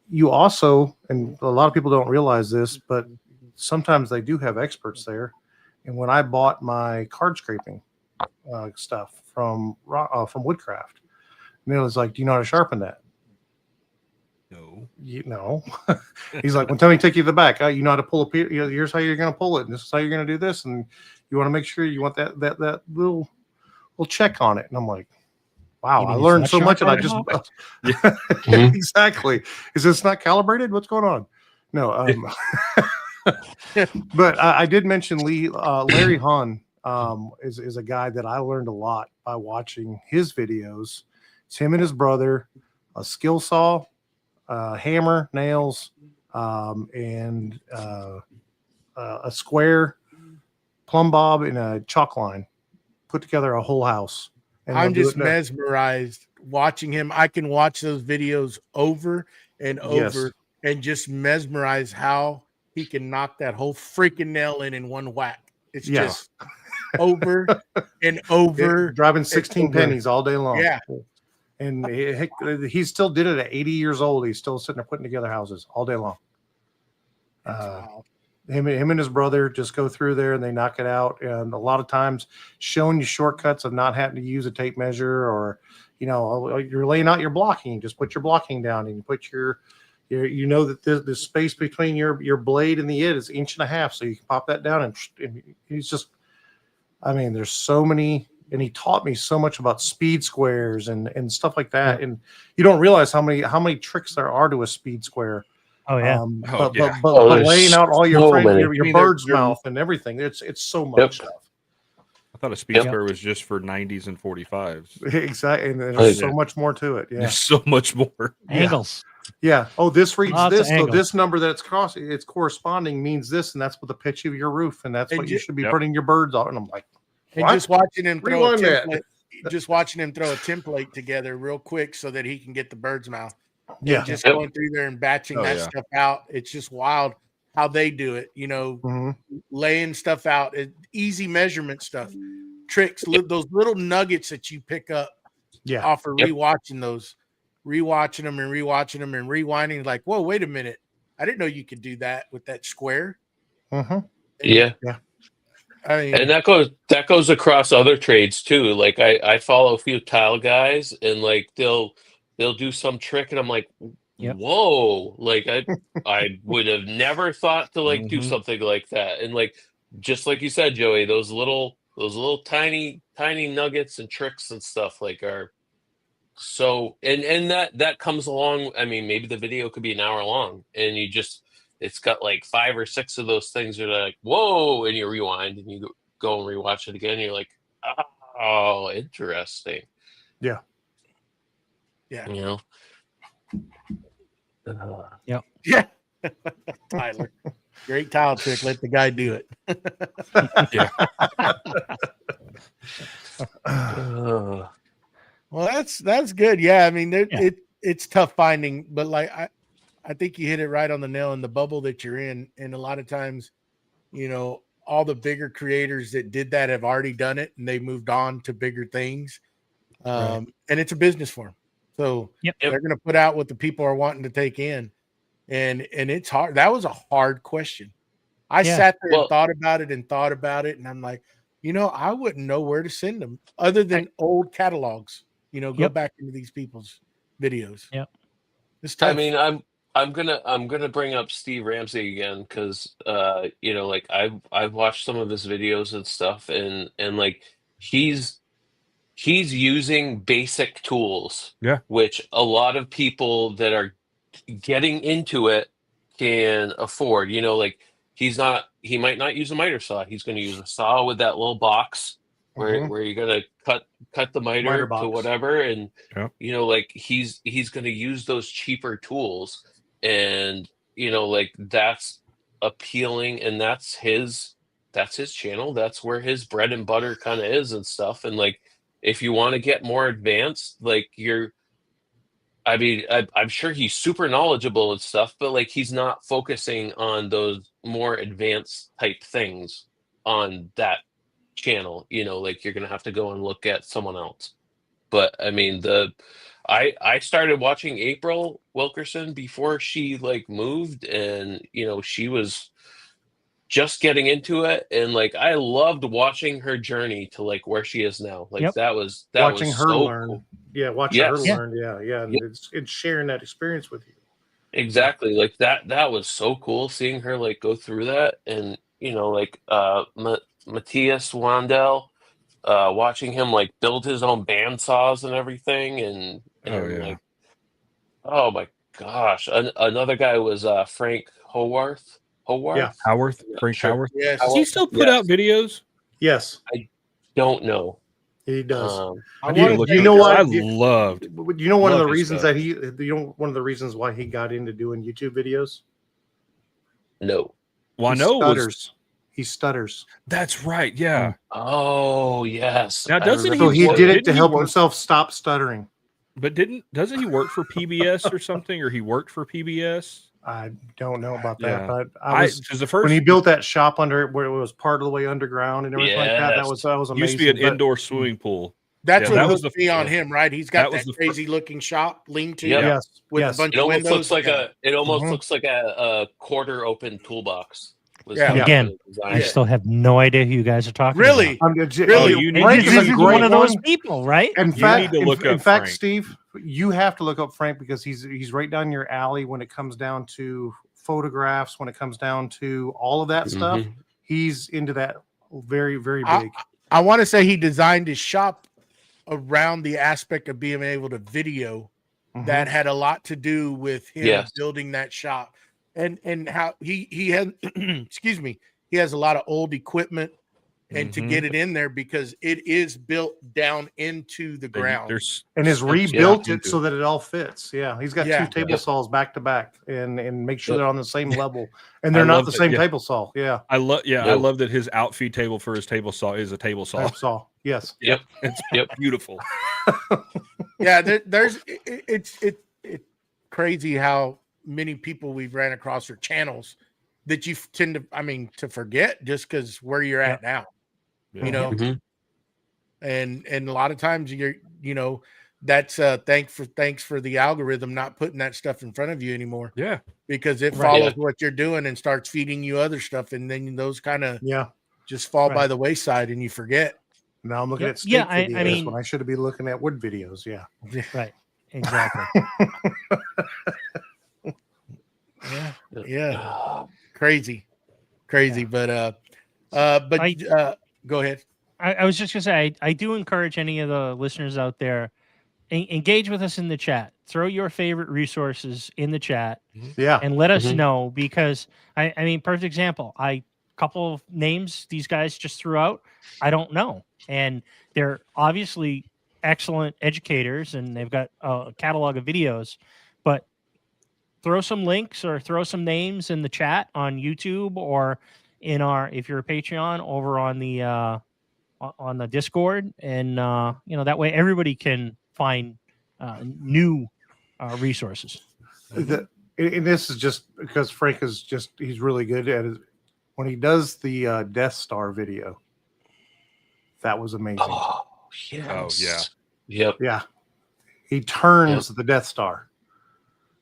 You also, and a lot of people don't realize this, but sometimes they do have experts there. And when I bought my card scraping stuff from Woodcraft, and it was like, "Do you know how to sharpen that?" No. No. He's like, "Well, tell me, take you to the back. You know how to pull a piece. Here's how you're going to pull it, and this is how you're going to do this, and you want to make sure you want that little check on it." And I'm like, wow, I learned so much, and I just exactly. Is this not calibrated? What's going on? No, but I did mention Larry Hahn is a guy that I learned a lot by watching his videos. It's him and his brother, a skill saw, hammer, nails, and a square, plumb bob, and a chalk line. Put together a whole house. And I'm just mesmerized watching him. I can watch those videos over and over and just mesmerize how he can knock that whole freaking nail in one whack. It's just over and over. Driving 16 pennies all day long. Yeah. And he still did it at 80 years old. He's still sitting there putting together houses all day long. Him and his brother just go through there and they knock it out. And a lot of times showing you shortcuts of not having to use a tape measure, or, you're laying out your blocking, just put your blocking down, and you put that the space between your blade and the it is 1.5 inches. So you can pop that down, and he's just, there's so many and he taught me so much about speed squares and stuff like that. And you don't realize how many tricks there are to a speed square. Oh yeah. But laying out all your so many. your bird's mouth and everything, it's so much stuff. I thought a speed square was just for 90s and 45s. Exactly, and there's so much more to it. Yeah, There's so much more Angles. yeah. Oh, this reads Lots of this, so angles. this number that's it's corresponding means this, and that's what the pitch of your roof, and that's And what you should be Yep. putting your birds on. And I'm like, And what? just watching him throw a Rewind that. template, just watching him throw a template together real quick so that he can get the bird's mouth. Yeah. And just Yep. going through there and batching Oh, that yeah. stuff out. It's just wild how they do it. Mhm. Laying stuff out, easy measurement stuff, tricks, those little nuggets that you pick up Yeah. off of Yep. rewatching them and rewinding. Like, whoa, wait a minute! I didn't know you could do that with that square. Mhm. Yeah. I mean, And that goes across other trades too. Like I follow a few tile guys, and like they'll do some trick, and I'm like, Yep. whoa! Like I would have never thought to like do Mhm. something like that. And like just like you said, Joey, those little tiny nuggets and tricks and stuff like are so. And that comes along. I mean, maybe the video could be an hour long, and it's got like 5 or 6 of those things that are like, whoa, and you rewind and you go and rewatch it again. And you're like, oh, interesting. Yeah. Yeah. You know? yeah, Tyler, great tile trick. Let the guy do it. Uh, Well, that's good. Yeah, I mean, Yeah. it's tough finding, but like I think you hit it right on the nail in the bubble that you're in. And a lot of times, all the bigger creators that did that have already done it and they moved on to bigger things. And it's a business for them. So Yep. they're going to put out what the people are wanting to take in. And it's hard. That was a hard question. I Yeah. sat there Well- and thought about it. And I'm like, I wouldn't know where to send them other than old catalogs, go Yep. back into these people's videos. Yep. It's tough. I mean, I'm gonna bring up Steve Ramsey again because like I've watched some of his videos and stuff, and like he's using basic tools, Yeah. which a lot of people that are getting into it can afford. Like he might not use a miter saw. He's going to use a saw with that little box where Mhm. where you're going to cut the miter Miter to box. whatever, and Yep. like he's going to use those cheaper tools, and like that's appealing, and that's his channel. That's where his bread and butter kind of is and stuff. And like if you want to get more advanced, like I'm sure he's super knowledgeable and stuff, but like he's not focusing on those more advanced type things on that channel. Like you're gonna have to go and look at someone else. But I mean, I started watching April Wilkerson before she like moved, and she was just getting into it, and like I loved watching her journey to like where she is now. Like Yep. that was Watching her so learn. cool. Yeah, watching her Yes. Yeah. learn. Yeah. And Yep. it's sharing that experience with you. Exactly. Like that was so cool seeing her like go through that. And like Matthias Wandel, watching him like build his own band saws and everything, and Oh, yeah. like, oh my gosh. Another guy was Frank Howarth. Yeah. Howarth, Frank Sure. Howarth. Yes. Does he still put out videos? Yes, Don't know. he does. I need to wanna look thank you know her. what? I loved. You know one of the Love his reasons stuff. that one of the reasons why he got into doing YouTube videos? No. Well, I He know it was, stutters. He stutters. that's right. Yeah. Oh yes. Now, I doesn't remember So he work- did it didn't to he help work- himself stop stuttering. But doesn't he work for PBS or something, or he worked for PBS? I don't know about that, Yeah. but I was Because the first when he built that shop under where it was part of the way underground and everything like that. Yes. That was amazing. used to be an but- indoor swimming pool. That's Yeah, what that was hooked the- me on yeah. him, right? He's got That was that the fir- crazy looking shop lean-to Yep. Yes, with yes. a bunch It of almost windows. looks like Yeah. it almost Mhm. looks like a quarter open toolbox. Was Yeah. how Again, it was I designed. still have no idea who you guys are talking Really? about. Really? you need- Frank you is need a to great one of those one. people, right? In You fact, need to look in up fact, Frank. Steve, you have to look up Frank because he's right down your alley when it comes down to photographs, when it comes down to all of that stuff. Mhm. He's into that very, very I- big. I want to say he designed his shop around the aspect of being able to video. That had a lot to do with him building that shop, and how he has excuse me, he has a lot of old equipment, and to get it in there because it is built down into the ground. And has rebuilt it so that it all fits. Yeah, he's got two table saws back to back, and make sure they're on the same level, and they're not the same table saw. Yeah, I love that his outfeed table for his table saw is a table saw. Yes. Yep. It's beautiful. Yeah, it's crazy how many people we've ran across or channels that you tend to forget just because where you're at now, you know, and a lot of times that's thanks for the algorithm not putting that stuff in front of you anymore. Yeah, because it follows what you're doing and starts feeding you other stuff, and then those kind of just fall by the wayside and you forget. Now I'm looking at steak videos when I should be looking at wood videos. Yeah. Right. Exactly. Crazy. But go ahead. I was just gonna say I do encourage any of the listeners out there, engage with us in the chat. Throw your favorite resources in the chat. Yeah. And let us know, because I mean, perfect example. Couple of names these guys just threw out, I don't know. And they're obviously excellent educators and they've got a catalog of videos, but throw some links or throw some names in the chat on YouTube or if you're a Patreon, over on the Discord. And, that way everybody can find new resources. And this is just because Frank he's really good at it. When he does the Death Star video, that was amazing. Oh, yes. Oh, yeah. Yep. Yeah. He turns the Death Star.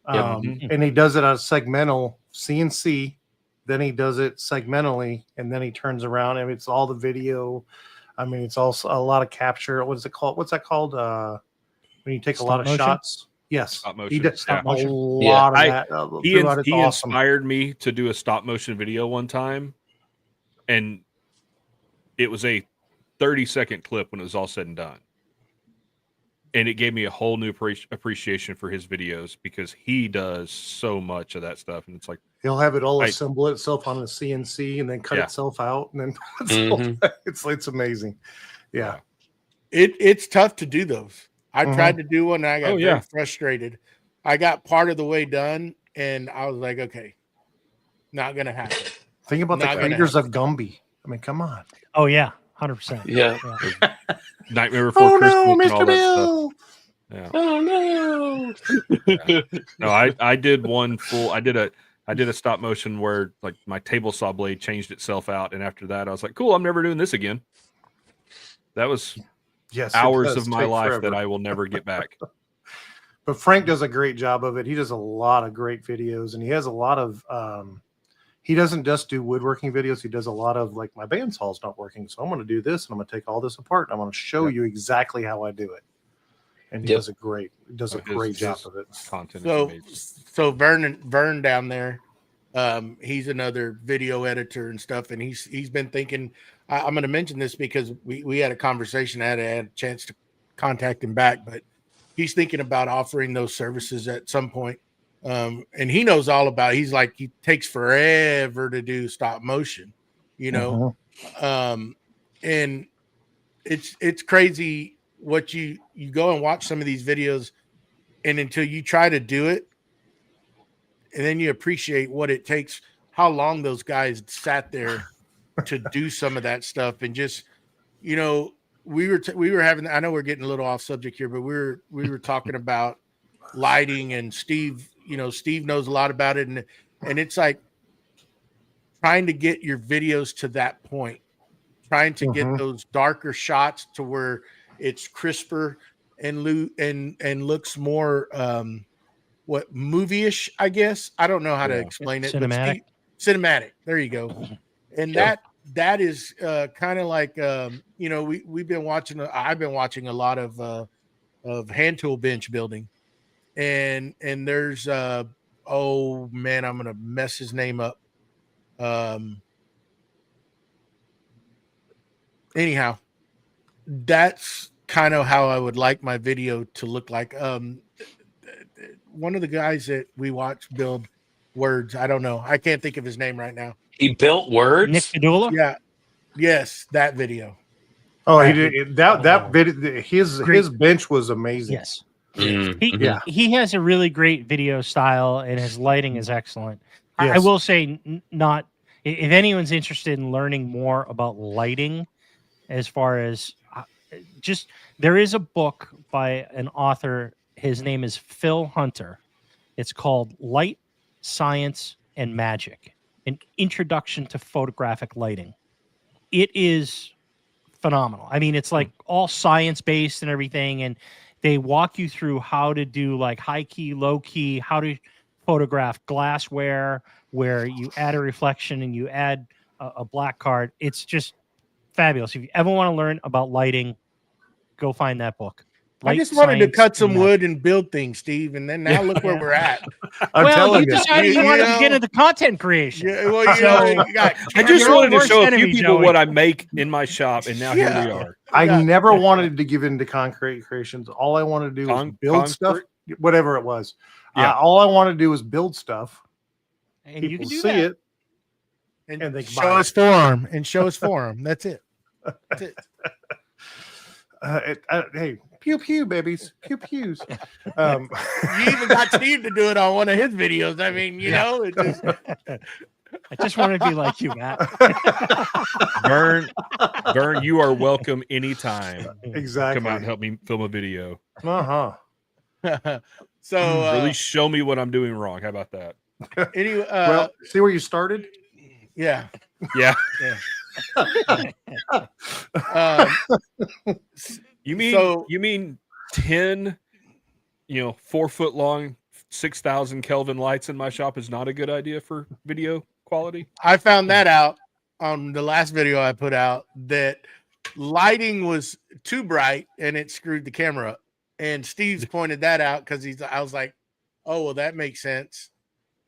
And he does it on segmental CNC. Then he does it segmentally, and then he turns around. I mean, it's all the video. I mean, it's also a lot of capture. What is it called? What's that called? When you take a lot of shots. Yes, stop motion. He does stop a motion. lot of that. He inspired me to do a stop motion video one time, and it was a 30-second clip when it was all said and done. And it gave me a whole new appreciation for his videos because he does so much of that stuff. And it's like, he'll have it all assemble itself on the CNC and then cut itself out. And then it's amazing. Yeah. It's tough to do those. I tried to do one and I got very frustrated. I got part of the way done and I was like, okay, not going to happen. Think about the creators of Gumby. I mean, come on. Oh, yeah. 100%. Yeah. Nightmare Before Christmas. No, and all Mr. that Bill. stuff. Yeah. Oh no. No, I did one full. I did a stop motion where like my table saw blade changed itself out, and after that, I was like, "Cool, I'm never doing this again." That was hours of my life that I will never get back. But Frank does a great job of it. He does a lot of great videos, and he has a lot of. He doesn't just do woodworking videos. He does a lot of like, my bandsaw is not working, so I'm going to do this, and I'm going to take all this apart, and I'm going to show you exactly how I do it. And he does a great job of it. Content. So Vern down there, he's another video editor and stuff, and he's been thinking. I'm going to mention this because we had a conversation. I had a chance to contact him back, but he's thinking about offering those services at some point. And he knows all about it. He's like, he takes forever to do stop motion, and it's crazy what you go and watch some of these videos, and until you try to do it, and then you appreciate what it takes, how long those guys sat there to do some of that stuff. And just, we were having, I know we're getting a little off subject here, but we were talking about lighting, and Steve knows a lot about it. And it's like trying to get your videos to that point, trying to get those darker shots to where it's crisper and looks more, movie-ish, I guess. I don't know how to explain it. Cinematic. Cinematic. There you go. And that is kind of like, we've been watching, I've been watching a lot of hand tool bench building. And there's oh man, I'm gonna mess his name up. Anyhow, that's kind of how I would like my video to look like. One of the guys that we watch build words, I don't know, I can't think of his name right now. He built words. Nick Padula. Yeah, yes, that video. Oh, he did that video. His bench was amazing. Yes. Mm. He has a really great video style, and his lighting is excellent. I Yes. will say, not if anyone's interested in learning more about lighting, as far as just there is a book by an author. His name is Phil Hunter. It's called Light, Science, and Magic: An Introduction to Photographic Lighting. It is phenomenal. I mean, it's like all science based and everything, and they walk you through how to do like high key, low key, how to photograph glassware, where you add a reflection and you add a black card. It's just fabulous. If you ever want to learn about lighting, go find that book. I just wanted to Science, cut some and wood and build things, Steve, and then now look where we're at. I'm Well, telling you you. decided you You wanted know- to get into content creation. Yeah, well, you know, you got, I just Your own wanted to worst show a few enemy, people Joey. what I make in my shop, and now here we Yeah. are. I Yeah. never wanted to give into concrete creations. All I wanted to do was build stuff, whatever it was. Yeah. All I want to do is build stuff. And you People can do see that. it. and And they show buy us forearm and show us forearm. That's it. That's it. Hey, pew pew, babies, pew pews. Um, You even got Steve to do it on one of his videos. I mean, you know, it just, I just want to be like you, Matt. Vern, you are welcome anytime. exactly. Come out and help me film a video. so Really show me what I'm doing wrong. How about that? anyway, Well, see where you started. yeah. Yeah. Um, You mean So- 10, 4 foot long, 6,000 Kelvin lights in my shop is not a good idea for video quality? I found that out on the last video I put out, that lighting was too bright and it screwed the camera up. And Steve's pointed that out because I was like, oh, well, that makes sense.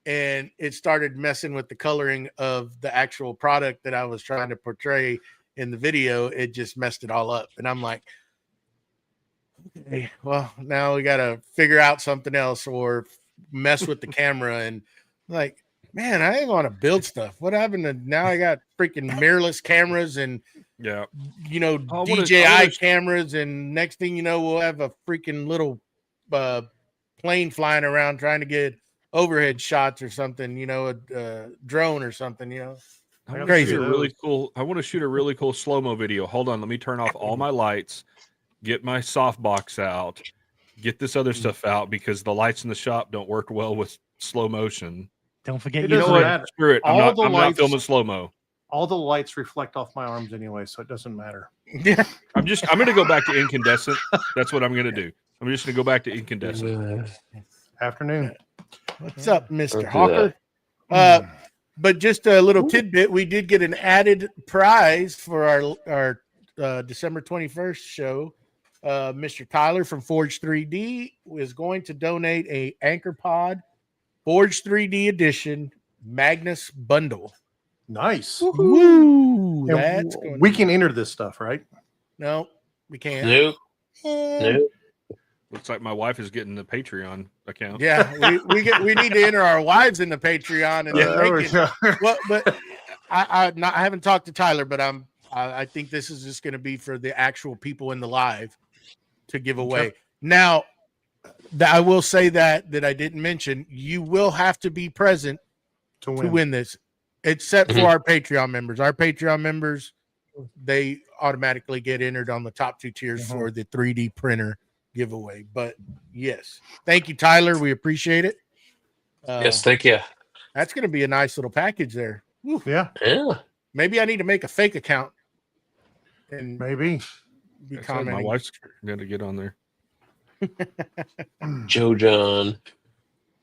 And it started messing with the coloring of the actual product that I was trying to portray in the video. It just messed it all up. And I'm like, okay, well, now we got to figure out something else or mess with the camera. And like, man, I ain't want to build stuff. What happened to now? I got freaking mirrorless cameras and, Yeah. DJI cameras. And next thing you know, we'll have a freaking little plane flying around trying to get overhead shots or something, a drone or something, I wanna Crazy. shoot a really cool. I want to shoot a really cool slow-mo video. Hold on, let me turn off all my lights, get my softbox out, get this other stuff out because the lights in the shop don't work well with slow motion. Don't forget, It you doesn't know what? matter. Screw it. I'm All not, the I'm not lights- filming slow-mo. All the lights reflect off my arms anyway, so it doesn't matter. yeah. I'm going to go back to incandescent. That's what I'm going to do. I'm just going to go back to incandescent. Afternoon. What's up, Mr. Don't do Hawker? But just a little tidbit, we did get an added prize for our December 21st show. Mr. Tyler from Forge 3D is going to donate a Anchor Pod Forge 3D edition Magnus bundle. Nice. Woo! And That's going we can enter this stuff, right? No, we can't. Nope. Eh, Nope. Looks like my wife is getting the Patreon account. Yeah, we need to enter our wives in the Patreon and then they can, well, but I haven't talked to Tyler, but I think this is just going to be for the actual people in the live to give away. Now, I will say that I didn't mention, you will have to be present to to win this, except for our Patreon members. Our Patreon members, they automatically get entered on the top 2 tiers for the 3D printer giveaway. But yes, thank you, Tyler. We appreciate it. Yes, thank you. That's going to be a nice little package there. Woo. Yeah, Yeah. Maybe I need to make a fake account and maybe. be My commenting. wife's going to get on there. Joe John.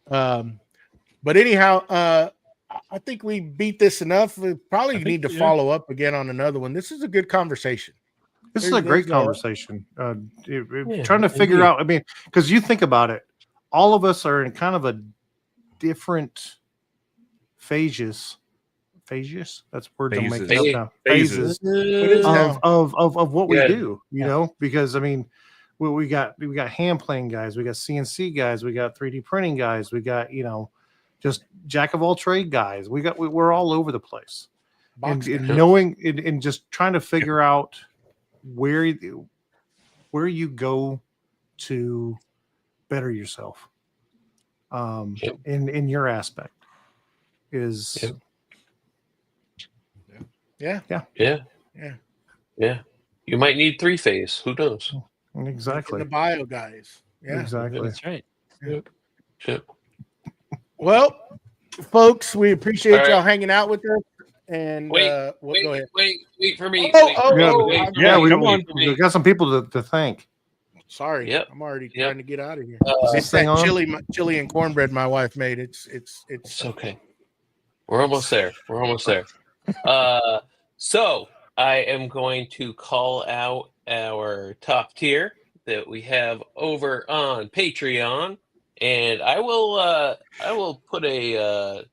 But anyhow, I think we beat this enough. We probably need to follow up again on another one. This is a good conversation. This is a great There's conversation. Yeah, Trying to figure indeed. out, I mean, because you think about it, all of us are in kind of a different phases phases. That's words I'm making Phases. up now. Phases. What is now? Of what we Yeah. do, you know, because I mean, we got hand playing guys, we got CNC guys, we got 3D printing guys, we got, you know, just jack of all trade guys. We're all over the place. Box And guy. knowing and just trying to figure out where you go to better yourself Yep. in your aspect is Yep. Yeah. Yeah. You might need 3-phase. Who knows? exactly The bio guys. Yeah. exactly. That's right. Shit. Well, folks, we appreciate All right. y'all hanging out with us. And Wait, go ahead. Wait for me. Oh, wait, oh, wait, oh, wait I'm- for Yeah, me, we wait for me. we've got some people to thank. Sorry. Yep. I'm already Yep. trying to get out of here. Uh, It's this thing that on? chili and cornbread my wife made. It's It's okay. We're almost there. So I am going to call out our top tier that we have over on Patreon, and I will put a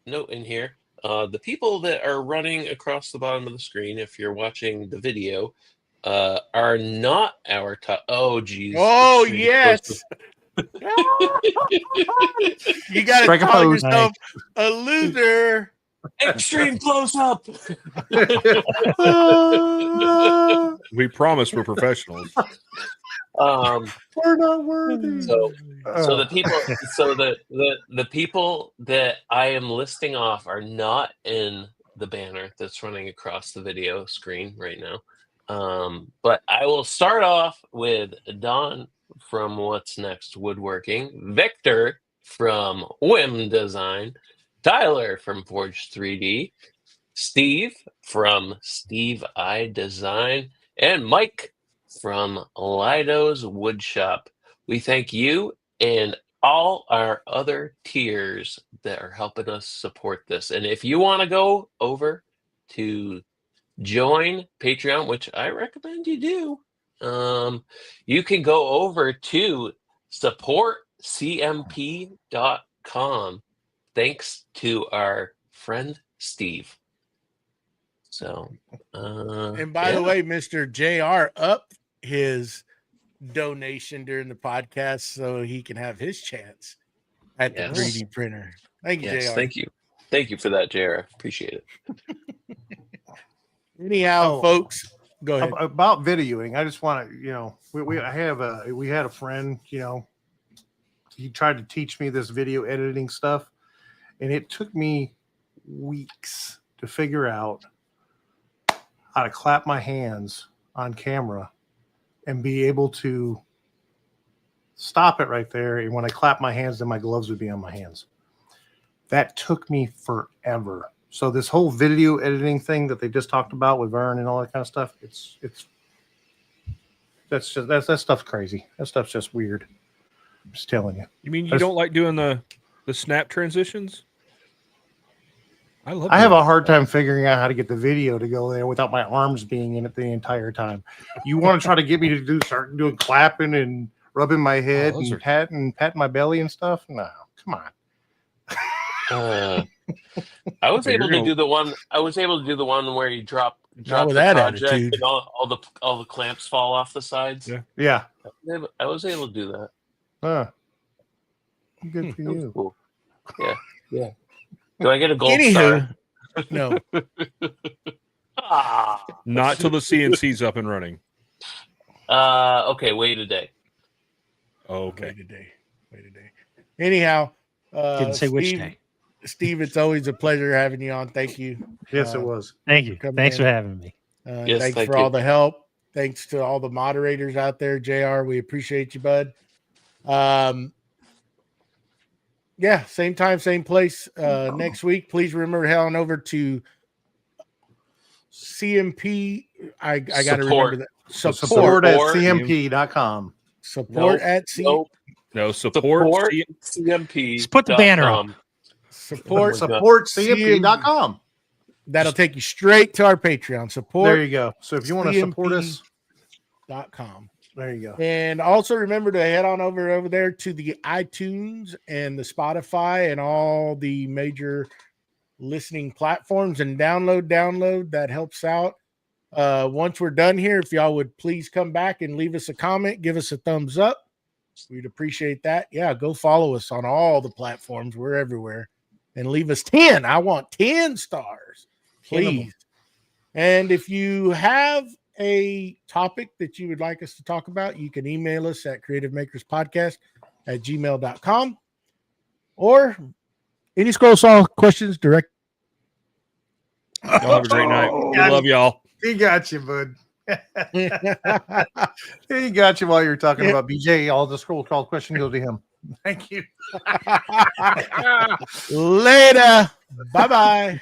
note in here. The people that are running across the bottom of the screen, if you're watching the video, are not our top. Oh, geez. Oh Extreme yes. You gotta Strike a call pose. yourself a loser. Extreme close up. We promise we're professionals. We're not worthy. So the people, the people that I am listing off are not in the banner that's running across the video screen right now. But I will start off with Don from What's Next Woodworking, Victor from Whim Design, Tyler from Forge 3D, Steve from Steve I Design, and Mike from Lido's Woodshop. We thank you and all our other tiers that are helping us support this. And if you want to go over to join Patreon, which I recommend you do, you can go over to supportcmp.com. Thanks to our friend Steve. So, And by the way, Mr. JR upped his donation during the podcast so he can have his chance at the Yes. 3D printer. Thank you, yes, JR. thank you for that, JR. Appreciate it. Anyhow, folks, go ahead. About videoing, I just want to, you know, we had a friend, you know, he tried to teach me this video editing stuff, and it took me weeks to figure out how to clap my hands on camera and be able to stop it right there. And when I clap my hands, then my gloves would be on my hands. That took me forever. So this whole video editing thing that they just talked about with Vern and all that kind of stuff, that stuff's crazy. That stuff's just weird. I'm just telling you. You mean you don't like doing the snap transitions? I have a hard time figuring out how to get the video to go there without my arms being in it the entire time. You want to try to get me to start doing clapping and rubbing my head and patting my belly and stuff? No, come on. I was able to do the one. I was able to do the one where you drop Not with the that project attitude. and all the clamps fall off the sides. Yeah. Yeah. I was able to do that. Good for That was you. cool. Yeah. Do I get a gold Anywho, star? no. Not till the CNC's up and running. Okay. Wait a day. Okay. Wait a day. Anyhow, Didn't say which day. Steve, it's always a pleasure having you on. Thank you. Yes, it was. Thank you. Coming Thanks in. for having me. Yes, Thanks thank for you. all the help. Thanks to all the moderators out there. JR, we appreciate you, bud. Yeah, same time, same place. Next week, please remember head on over to CMP. I got to remember that. Support at Support. cmp.com. Support at Nope. No, support. CMP. Just put the banner up. Support. Support cmp.com. That'll take you straight to our Patreon. Support. There you go. So if you want to support us, .com. there you go. And also remember to head on over there to the iTunes and the Spotify and all the major listening platforms and download. That helps out. Once we're done here, if y'all would please come back and leave us a comment, give us a thumbs up. We'd appreciate that. Yeah, go follow us on all the platforms. We're everywhere. And leave us 10. I want 10 stars, please. And if you have a topic that you would like us to talk about, you can email us at creativemakerspodcast@gmail.com or any Scroll Saw questions direct. Y'all have a great night. We love y'all. He got you, bud. He got you while you were talking about BJ. All the scroll call question go to him. Thank you. Later. Bye-bye.